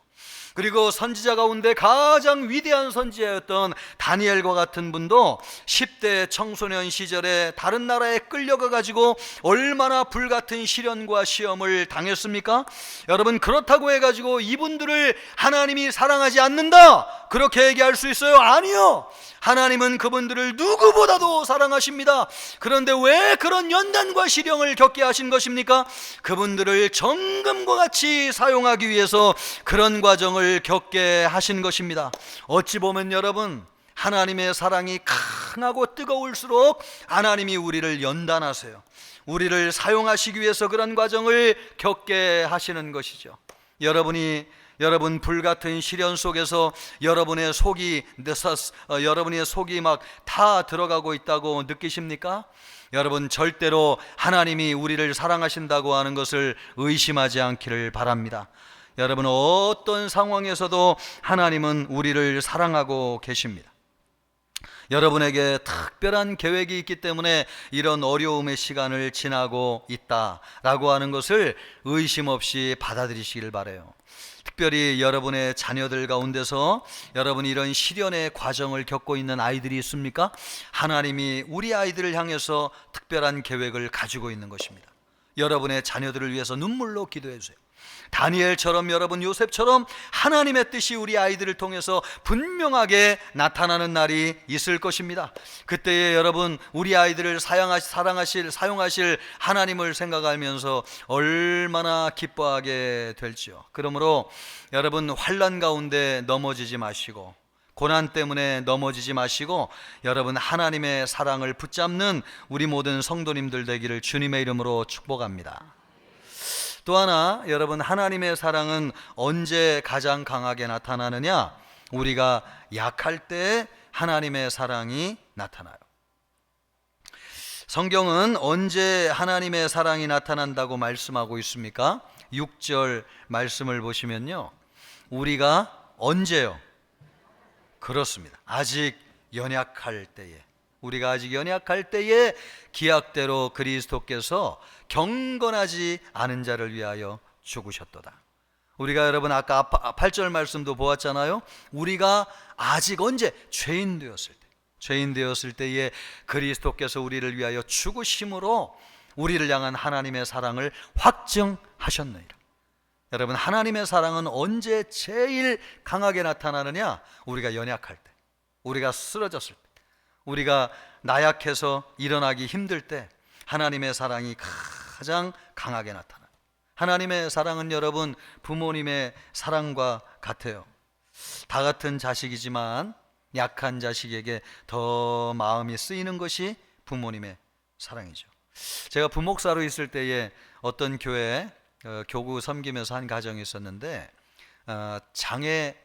그리고 선지자 가운데 가장 위대한 선지자였던 다니엘과 같은 분도 10대 청소년 시절에 다른 나라에 끌려가 가지고 얼마나 불같은 시련과 시험을 당했습니까? 여러분, 그렇다고 해가지고 이분들을 하나님이 사랑하지 않는다, 그렇게 얘기할 수 있어요? 아니요. 하나님은 그분들을 누구보다도 사랑하십니다. 그런데 왜 그런 연단과 시련을 겪게 하신 것입니까? 그분들을 정금과 같이 사용하기 위해서 그런 과정을 겪게 하신 것입니다. 어찌 보면 여러분, 하나님의 사랑이 강하고 뜨거울수록 하나님이 우리를 연단하세요. 우리를 사용하시기 위해서 그런 과정을 겪게 하시는 것이죠. 여러분이 여러분 불같은 시련 속에서 여러분의 속이 막 다 들어가고 있다고 느끼십니까? 여러분 절대로 하나님이 우리를 사랑하신다고 하는 것을 의심하지 않기를 바랍니다. 여러분 어떤 상황에서도 하나님은 우리를 사랑하고 계십니다. 여러분에게 특별한 계획이 있기 때문에 이런 어려움의 시간을 지나고 있다라고 하는 것을 의심 없이 받아들이시길 바라요. 특별히 여러분의 자녀들 가운데서 여러분이 이런 시련의 과정을 겪고 있는 아이들이 있습니까? 하나님이 우리 아이들을 향해서 특별한 계획을 가지고 있는 것입니다. 여러분의 자녀들을 위해서 눈물로 기도해 주세요. 다니엘처럼 여러분 요셉처럼 하나님의 뜻이 우리 아이들을 통해서 분명하게 나타나는 날이 있을 것입니다. 그때에 여러분 우리 아이들을 사용하실 하나님을 생각하면서 얼마나 기뻐하게 될지요. 그러므로 여러분 환난 가운데 넘어지지 마시고 고난 때문에 넘어지지 마시고 여러분 하나님의 사랑을 붙잡는 우리 모든 성도님들 되기를 주님의 이름으로 축복합니다. 또 하나 여러분 하나님의 사랑은 언제 가장 강하게 나타나느냐? 우리가 약할 때 하나님의 사랑이 나타나요. 성경은 언제 하나님의 사랑이 나타난다고 말씀하고 있습니까? 6절 말씀을 보시면요, 우리가 언제요? 그렇습니다. 아직 연약할 때에, 우리가 아직 연약할 때에 기약대로 그리스도께서 경건하지 않은 자를 위하여 죽으셨도다. 우리가 여러분 아까 8절 말씀도 보았잖아요. 우리가 아직 언제? 죄인 되었을 때에 그리스도께서 우리를 위하여 죽으심으로 우리를 향한 하나님의 사랑을 확증하셨느니라. 여러분 하나님의 사랑은 언제 제일 강하게 나타나느냐? 우리가 연약할 때, 우리가 쓰러졌을 때, 우리가 나약해서 일어나기 힘들 때 하나님의 사랑이 가장 강하게 나타나요. 하나님의 사랑은 여러분 부모님의 사랑과 같아요. 다 같은 자식이지만 약한 자식에게 더 마음이 쓰이는 것이 부모님의 사랑이죠. 제가 부목사로 있을 때에 어떤 교회에 교구 섬기면서 한 가정이 있었는데 장애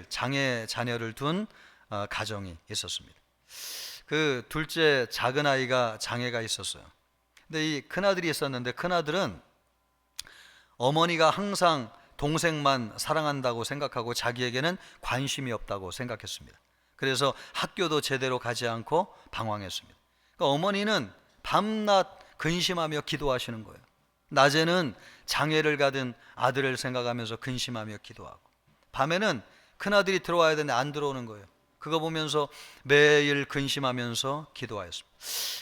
자녀를 둔 가정이 있었습니다. 그 둘째 작은 아이가 장애가 있었어요. 근데 이 큰아들이 있었는데 큰아들은 어머니가 항상 동생만 사랑한다고 생각하고 자기에게는 관심이 없다고 생각했습니다. 그래서 학교도 제대로 가지 않고 방황했습니다. 그러니까 어머니는 밤낮 근심하며 기도하시는 거예요. 낮에는 장애를 가진 아들을 생각하면서 근심하며 기도하고, 밤에는 큰아들이 들어와야 되는데 안 들어오는 거예요. 그거 보면서 매일 근심하면서 기도하였습니다.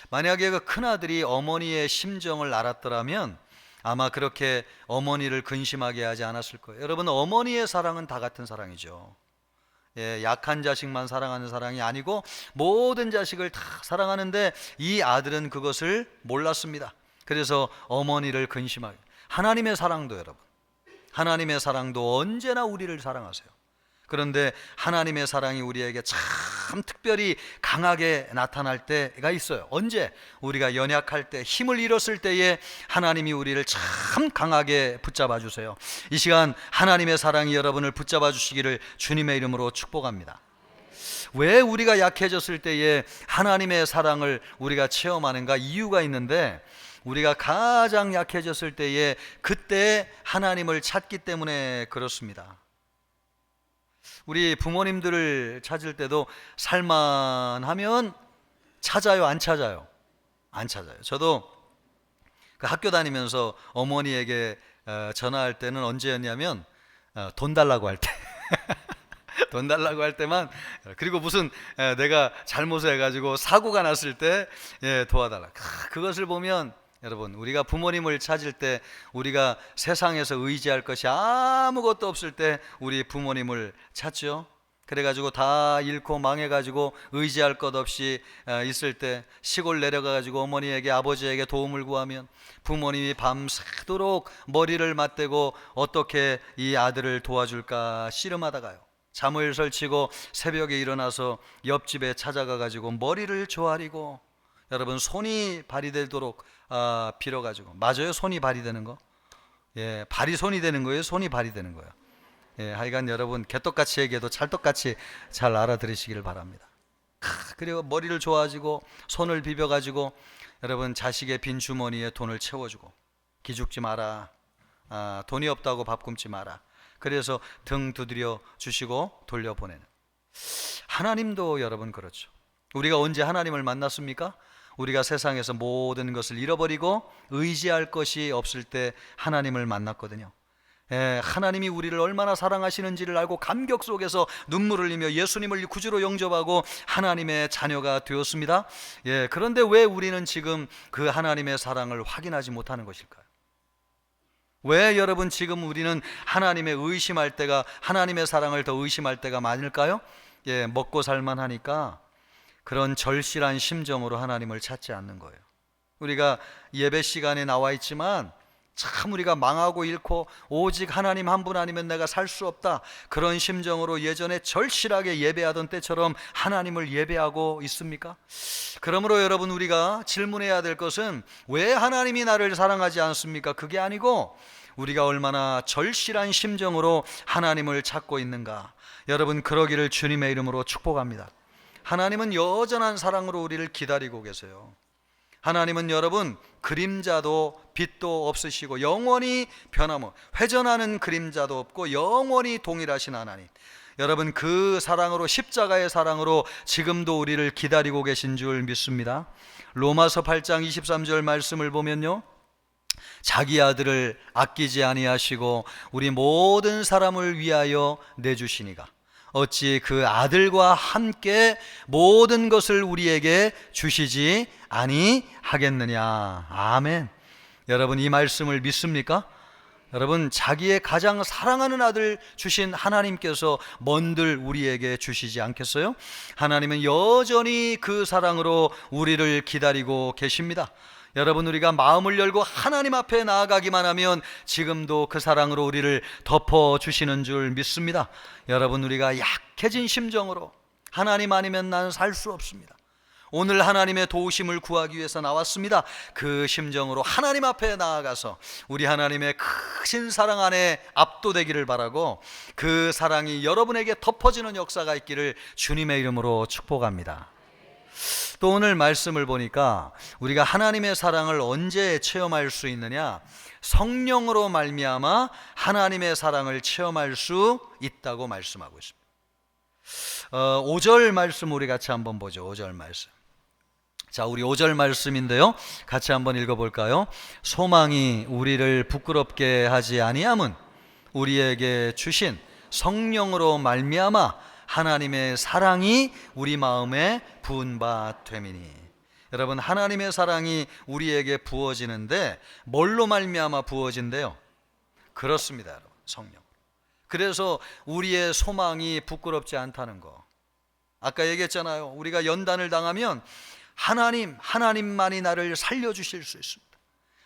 만약에 그 큰아들이 어머니의 심정을 알았더라면 아마 그렇게 어머니를 근심하게 하지 않았을 거예요. 여러분 어머니의 사랑은 다 같은 사랑이죠. 약한 자식만 사랑하는 사랑이 아니고 모든 자식을 다 사랑하는데 이 아들은 그것을 몰랐습니다. 그래서 어머니를 근심하게. 하나님의 사랑도 여러분, 하나님의 사랑도 언제나 우리를 사랑하세요. 그런데 하나님의 사랑이 우리에게 참 특별히 강하게 나타날 때가 있어요. 언제? 우리가 연약할 때, 힘을 잃었을 때에 하나님이 우리를 참 강하게 붙잡아 주세요. 이 시간 하나님의 사랑이 여러분을 붙잡아 주시기를 주님의 이름으로 축복합니다. 왜 우리가 약해졌을 때에 하나님의 사랑을 우리가 체험하는가? 이유가 있는데, 우리가 가장 약해졌을 때에 그때 하나님을 찾기 때문에 그렇습니다. 우리 부모님들을 찾을 때도 살만하면 찾아요, 안 찾아요? 안 찾아요. 저도 그 학교 다니면서 어머니에게 전화할 때는 언제였냐면 돈 달라고 할 때 돈 달라고 할 때만, 그리고 무슨 내가 잘못을 해가지고 사고가 났을 때 도와달라. 그것을 보면 여러분 우리가 부모님을 찾을 때, 우리가 세상에서 의지할 것이 아무것도 없을 때 우리 부모님을 찾죠. 그래가지고 다 잃고 망해가지고 의지할 것 없이 있을 때 시골 내려가가지고 어머니에게 아버지에게 도움을 구하면 부모님이 밤새도록 머리를 맞대고 어떻게 이 아들을 도와줄까 씨름하다가요, 잠을 설치고 새벽에 일어나서 옆집에 찾아가가지고 머리를 조아리고, 여러분 손이 발이 되도록 빌어가지고, 맞아요? 손이 발이 되는 거? 발이 손이 되는 거예요? 손이 발이 되는 거예요? 하여간 여러분 개떡같이 얘기해도 찰떡같이 잘 알아들으시길 바랍니다. 그리고 머리를 좋아지고 손을 비벼가지고 여러분 자식의 빈 주머니에 돈을 채워주고 기죽지 마라, 돈이 없다고 밥 굶지 마라, 그래서 등 두드려 주시고 돌려보내는 하나님도 여러분 그렇죠. 우리가 언제 하나님을 만났습니까? 우리가 세상에서 모든 것을 잃어버리고 의지할 것이 없을 때 하나님을 만났거든요. 하나님이 우리를 얼마나 사랑하시는지를 알고 감격 속에서 눈물을 흘리며 예수님을 구주로 영접하고 하나님의 자녀가 되었습니다. 그런데 왜 우리는 지금 그 하나님의 사랑을 확인하지 못하는 것일까요? 왜 여러분 지금 우리는 하나님의 의심할 때가, 하나님의 사랑을 더 의심할 때가 많을까요? 먹고 살만하니까 그런 절실한 심정으로 하나님을 찾지 않는 거예요. 우리가 예배 시간에 나와 있지만 참 우리가 망하고 잃고 오직 하나님 한 분 아니면 내가 살 수 없다, 그런 심정으로 예전에 절실하게 예배하던 때처럼 하나님을 예배하고 있습니까? 그러므로 여러분 우리가 질문해야 될 것은 왜 하나님이 나를 사랑하지 않습니까? 그게 아니고 우리가 얼마나 절실한 심정으로 하나님을 찾고 있는가. 여러분 그러기를 주님의 이름으로 축복합니다. 하나님은 여전한 사랑으로 우리를 기다리고 계세요. 하나님은 여러분 그림자도 빛도 없으시고 영원히 변함없, 회전하는 그림자도 없고 영원히 동일하신 하나님, 여러분 그 사랑으로, 십자가의 사랑으로 지금도 우리를 기다리고 계신 줄 믿습니다. 로마서 8장 23절 말씀을 보면요, 자기 아들을 아끼지 아니하시고 우리 모든 사람을 위하여 내주시니가 어찌 그 아들과 함께 모든 것을 우리에게 주시지 아니하겠느냐. 아멘. 여러분 이 말씀을 믿습니까? 여러분 자기의 가장 사랑하는 아들 주신 하나님께서 뭔들 우리에게 주시지 않겠어요? 하나님은 여전히 그 사랑으로 우리를 기다리고 계십니다. 여러분 우리가 마음을 열고 하나님 앞에 나아가기만 하면 지금도 그 사랑으로 우리를 덮어주시는 줄 믿습니다. 여러분 우리가 약해진 심정으로 하나님 아니면 난 살 수 없습니다, 오늘 하나님의 도우심을 구하기 위해서 나왔습니다, 그 심정으로 하나님 앞에 나아가서 우리 하나님의 크신 사랑 안에 압도되기를 바라고 그 사랑이 여러분에게 덮어지는 역사가 있기를 주님의 이름으로 축복합니다. 또 오늘 말씀을 보니까 우리가 하나님의 사랑을 언제 체험할 수 있느냐, 성령으로 말미암아 하나님의 사랑을 체험할 수 있다고 말씀하고 있습니다. 5절 말씀 우리 같이 한번 보죠. 5절 말씀. 자, 우리 5절 말씀인데요, 같이 한번 읽어볼까요? 소망이 우리를 부끄럽게 하지 아니함은 우리에게 주신 성령으로 말미암아 하나님의 사랑이 우리 마음에 부은 바 됨이니. 여러분 하나님의 사랑이 우리에게 부어지는데 뭘로 말미암아 부어진대요? 그렇습니다, 여러분, 성령. 그래서 우리의 소망이 부끄럽지 않다는 거. 아까 얘기했잖아요. 우리가 연단을 당하면 하나님만이 나를 살려주실 수 있습니다.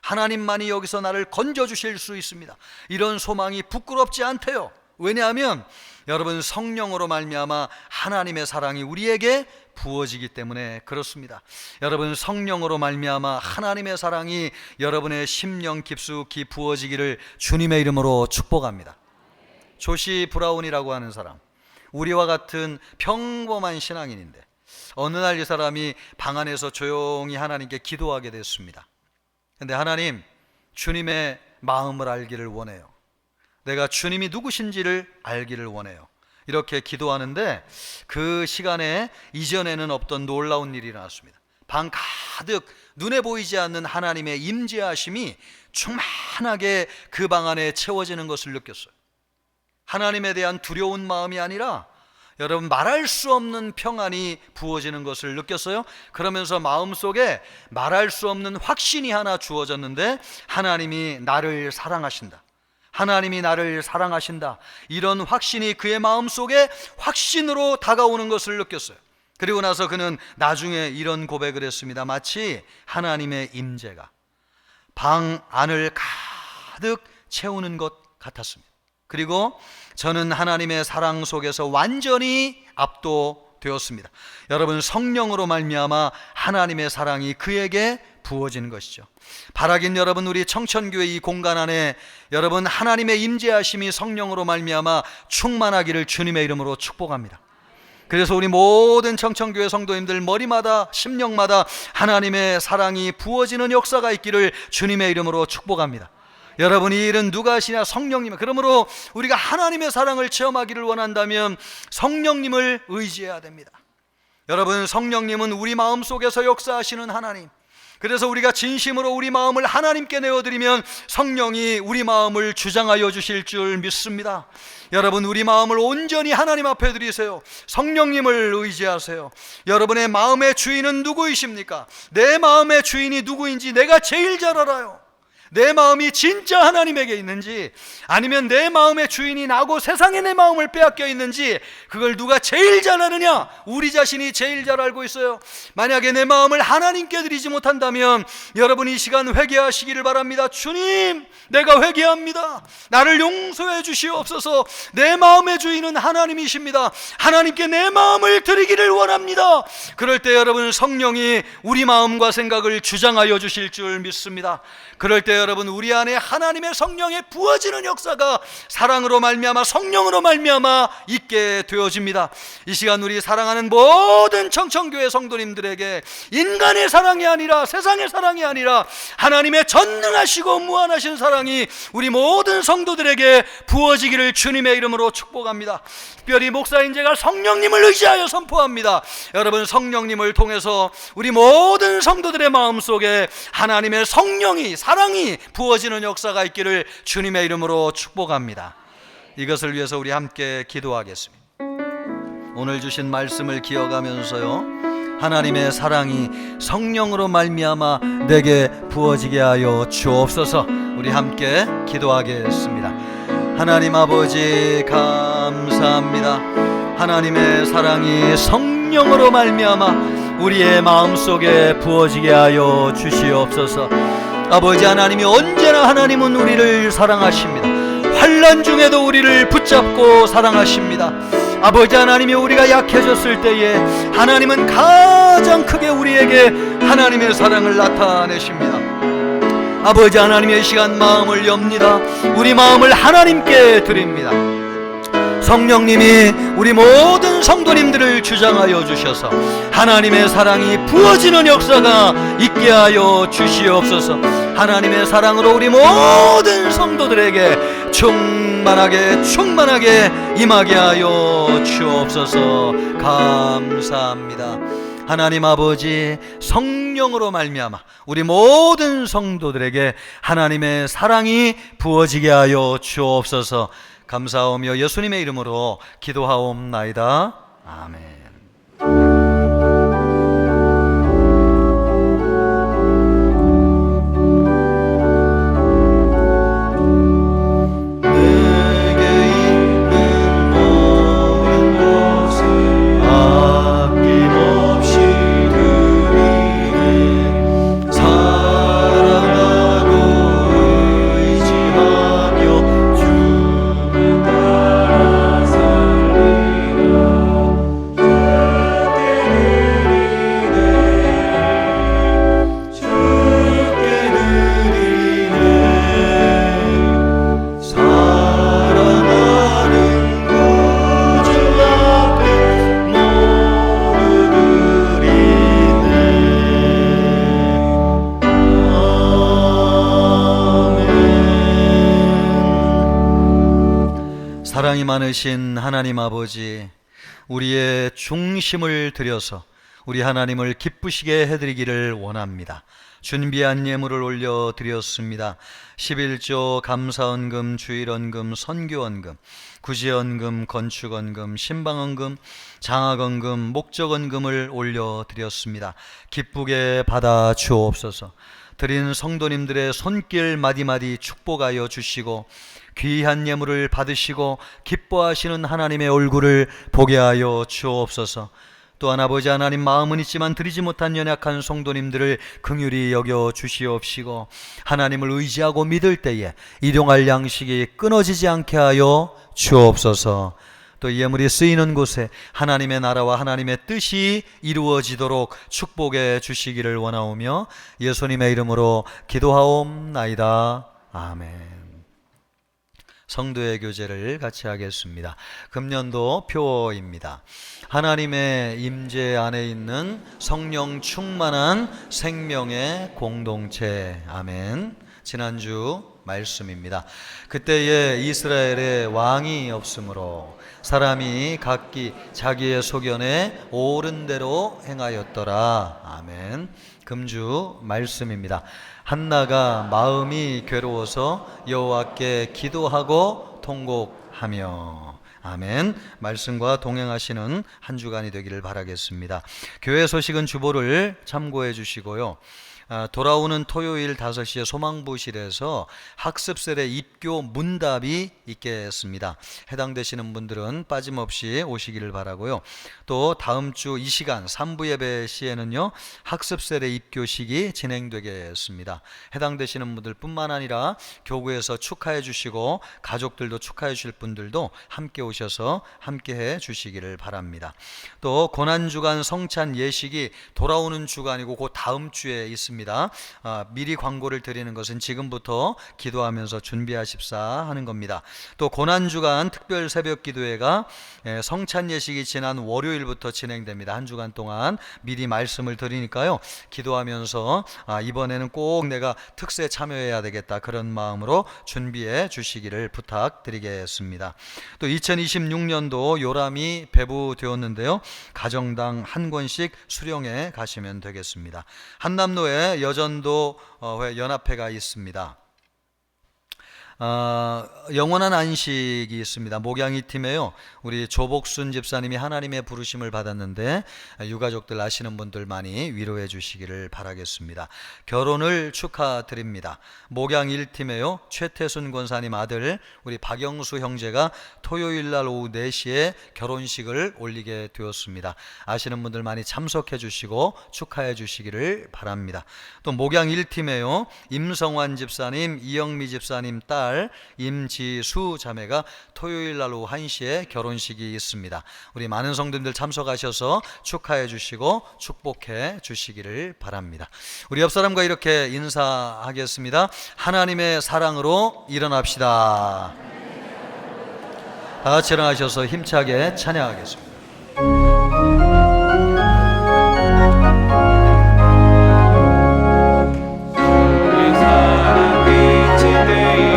하나님만이 여기서 나를 건져주실 수 있습니다. 이런 소망이 부끄럽지 않대요. 왜냐하면 여러분 성령으로 말미암아 하나님의 사랑이 우리에게 부어지기 때문에 그렇습니다. 여러분 성령으로 말미암아 하나님의 사랑이 여러분의 심령 깊숙이 부어지기를 주님의 이름으로 축복합니다. 조시 브라운이라고 하는 사람, 우리와 같은 평범한 신앙인인데 어느 날 이 사람이 방 안에서 조용히 하나님께 기도하게 됐습니다. 근데 하나님, 주님의 마음을 알기를 원해요. 내가 주님이 누구신지를 알기를 원해요. 이렇게 기도하는데 그 시간에 이전에는 없던 놀라운 일이 일어났습니다. 방 가득 눈에 보이지 않는 하나님의 임재하심이 충만하게 그 방 안에 채워지는 것을 느꼈어요. 하나님에 대한 두려운 마음이 아니라 여러분 말할 수 없는 평안이 부어지는 것을 느꼈어요. 그러면서 마음속에 말할 수 없는 확신이 하나 주어졌는데, 하나님이 나를 사랑하신다, 하나님이 나를 사랑하신다, 이런 확신이 그의 마음속에 확신으로 다가오는 것을 느꼈어요. 그리고 나서 그는 나중에 이런 고백을 했습니다. 마치 하나님의 임재가 방 안을 가득 채우는 것 같았습니다. 그리고 저는 하나님의 사랑 속에서 완전히 압도되었습니다. 여러분 성령으로 말미암아 하나님의 사랑이 그에게 부어지는 것이죠. 바라긴 여러분, 우리 청천교회 이 공간 안에 여러분 하나님의 임재하심이 성령으로 말미암아 충만하기를 주님의 이름으로 축복합니다. 그래서 우리 모든 청천교회 성도님들 머리마다 심령마다 하나님의 사랑이 부어지는 역사가 있기를 주님의 이름으로 축복합니다. 여러분, 이 일은 누가 하시냐? 성령님. 그러므로 우리가 하나님의 사랑을 체험하기를 원한다면 성령님을 의지해야 됩니다. 여러분, 성령님은 우리 마음속에서 역사하시는 하나님. 그래서 우리가 진심으로 우리 마음을 하나님께 내어드리면 성령이 우리 마음을 주장하여 주실 줄 믿습니다. 여러분, 우리 마음을 온전히 하나님 앞에 드리세요. 성령님을 의지하세요. 여러분의 마음의 주인은 누구이십니까? 내 마음의 주인이 누구인지 내가 제일 잘 알아요. 내 마음이 진짜 하나님에게 있는지, 아니면 내 마음의 주인이 나고 세상에 내 마음을 빼앗겨 있는지, 그걸 누가 제일 잘 아느냐? 우리 자신이 제일 잘 알고 있어요. 만약에 내 마음을 하나님께 드리지 못한다면 여러분 이 시간 회개하시기를 바랍니다. 주님, 내가 회개합니다. 나를 용서해 주시옵소서. 내 마음의 주인은 하나님이십니다. 하나님께 내 마음을 드리기를 원합니다. 그럴 때 여러분 성령이 우리 마음과 생각을 주장하여 주실 줄 믿습니다. 그럴 때 여러분 우리 안에 하나님의 성령의 부어지는 역사가 사랑으로 말미암아 성령으로 말미암아 있게 되어집니다. 이 시간 우리 사랑하는 모든 청천교회 성도님들에게 인간의 사랑이 아니라, 세상의 사랑이 아니라 하나님의 전능하시고 무한하신 사랑이 우리 모든 성도들에게 부어지기를 주님의 이름으로 축복합니다. 특별히 목사인 제가 성령님을 의지하여 선포합니다. 여러분, 성령님을 통해서 우리 모든 성도들의 마음속에 하나님의 성령이, 사랑이 부어지는 역사가 있기를 주님의 이름으로 축복합니다. 이것을 위해서 우리 함께 기도하겠습니다. 오늘 주신 말씀을 기억하면서요, 하나님의 사랑이 성령으로 말미암아 내게 부어지게 하여 주옵소서. 우리 함께 기도하겠습니다. 하나님 아버지, 감사합니다. 하나님의 사랑이 성령으로 말미암아 우리의 마음속에 부어지게 하여 주시옵소서. 아버지 하나님이 언제나 하나님은 우리를 사랑하십니다. 환난 중에도 우리를 붙잡고 사랑하십니다. 아버지 하나님이 우리가 약해졌을 때에 하나님은 가장 크게 우리에게 하나님의 사랑을 나타내십니다. 아버지 하나님의 이 시간 마음을 엽니다. 우리 마음을 하나님께 드립니다. 성령님이 우리 모든 성도님들을 주장하여 주셔서 하나님의 사랑이 부어지는 역사가 있게 하여 주시옵소서. 하나님의 사랑으로 우리 모든 성도들에게 충만하게 임하게 하여 주옵소서. 감사합니다. 하나님 아버지, 성령으로 말미암아 우리 모든 성도들에게 하나님의 사랑이 부어지게 하여 주옵소서. 감사하며 예수님의 이름으로 기도하옵나이다. 아멘. 사랑이 많으신 하나님 아버지, 우리의 중심을 들여서 우리 하나님을 기쁘시게 해드리기를 원합니다. 준비한 예물을 올려드렸습니다. 11조, 감사헌금, 주일헌금, 선교헌금, 구제헌금, 건축헌금, 신방헌금, 장학헌금, 목적헌금을 올려드렸습니다. 기쁘게 받아 주옵소서. 드린 성도님들의 손길 마디마디 축복하여 주시고 귀한 예물을 받으시고 기뻐하시는 하나님의 얼굴을 보게 하여 주옵소서. 또한 아버지 하나님, 마음은 있지만 드리지 못한 연약한 성도님들을 긍휼히 여겨 주시옵시고 하나님을 의지하고 믿을 때에 일용할 양식이 끊어지지 않게 하여 주옵소서. 또 이 예물이 쓰이는 곳에 하나님의 나라와 하나님의 뜻이 이루어지도록 축복해 주시기를 원하오며 예수님의 이름으로 기도하옵나이다. 아멘. 성도의 교제를 같이 하겠습니다. 금년도 표어입니다. 하나님의 임재 안에 있는 성령 충만한 생명의 공동체. 아멘. 지난주 말씀입니다. 그때에 이스라엘에 왕이 없으므로 사람이 각기 자기의 소견에 옳은 대로 행하였더라. 아멘. 금주 말씀입니다. 한나가 마음이 괴로워서 여호와께 기도하고 통곡하며. 아멘. 말씀과 동행하시는 한 주간이 되기를 바라겠습니다. 교회 소식은 주보를 참고해 주시고요. 돌아오는 토요일 5시에 소망부실에서 학습셀의 입교 문답이 있겠습니다. 해당되시는 분들은 빠짐없이 오시기를 바라고요. 또 다음 주 이 시간 3부 예배 시에는요, 학습셀의 입교식이 진행되겠습니다. 해당되시는 분들 뿐만 아니라 교구에서 축하해 주시고 가족들도 축하해 주실 분들도 함께 오셔서 함께 해 주시기를 바랍니다. 또 고난주간 성찬 예식이 돌아오는 주간이고 그 다음 주에 있습니다. 미리 광고를 드리는 것은 지금부터 기도하면서 준비하십사 하는 겁니다. 또 고난주간 특별 새벽 기도회가 성찬 예식이 지난 월요일부터 진행됩니다. 한 주간 동안 미리 말씀을 드리니까요, 기도하면서 이번에는 꼭 내가 특세 참여해야 되겠다, 그런 마음으로 준비해 주시기를 부탁드리겠습니다. 또 2026년도 요람이 배부되었는데요, 가정당 한 권씩 수령해 가시면 되겠습니다. 한남로에 여전도 연합회가 있습니다. 영원한 안식이 있습니다. 목양이 팀에요, 우리 조복순 집사님이 하나님의 부르심을 받았는데 유가족들 아시는 분들 많이 위로해 주시기를 바라겠습니다. 결혼을 축하드립니다. 목양 1팀에요, 최태순 권사님 아들 우리 박영수 형제가 토요일날 오후 4시에 결혼식을 올리게 되었습니다. 아시는 분들 많이 참석해 주시고 축하해 주시기를 바랍니다. 또 목양 1팀에요, 임성환 집사님, 이영미 집사님 딸 임지수 자매가 토요일 날 오후 1시에 결혼식이 있습니다. 우리 많은 성도님들 참석하셔서 축하해 주시고 축복해 주시기를 바랍니다. 우리 옆 사람과 이렇게 인사하겠습니다. 하나님의 사랑으로 일어납시다. 다 같이 일어나셔서 힘차게 찬양하겠습니다. 주의 사랑이 지친 내 힘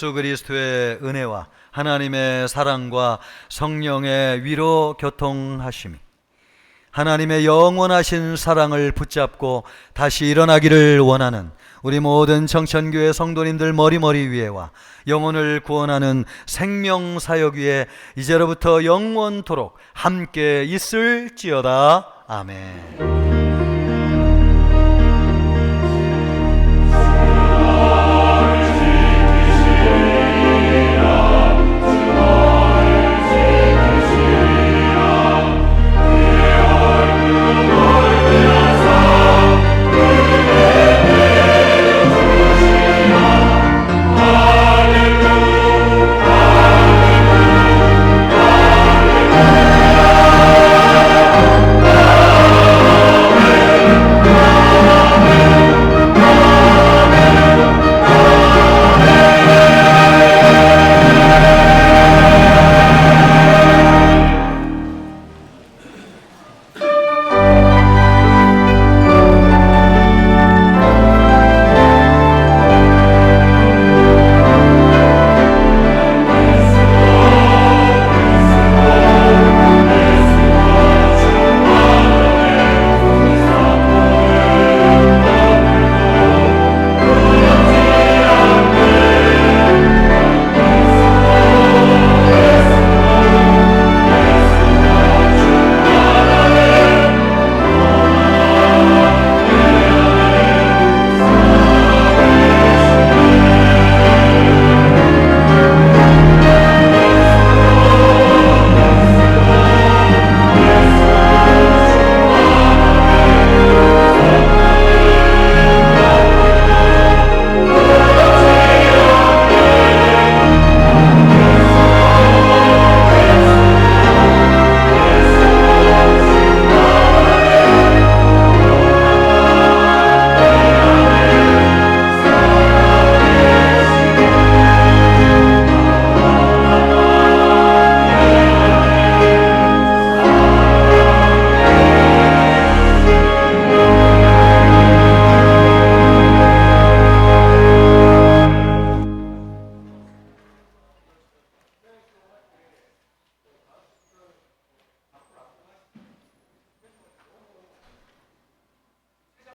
예수 그리스도의 은혜와 하나님의 사랑과 성령의 위로 교통하심이 하나님의 영원하신 사랑을 붙잡고 다시 일어나기를 원하는 우리 모든 청천교회 성도님들 머리머리 위에와 영혼을 구원하는 생명사역 위에 이제로부터 영원토록 함께 있을지어다. 아멘.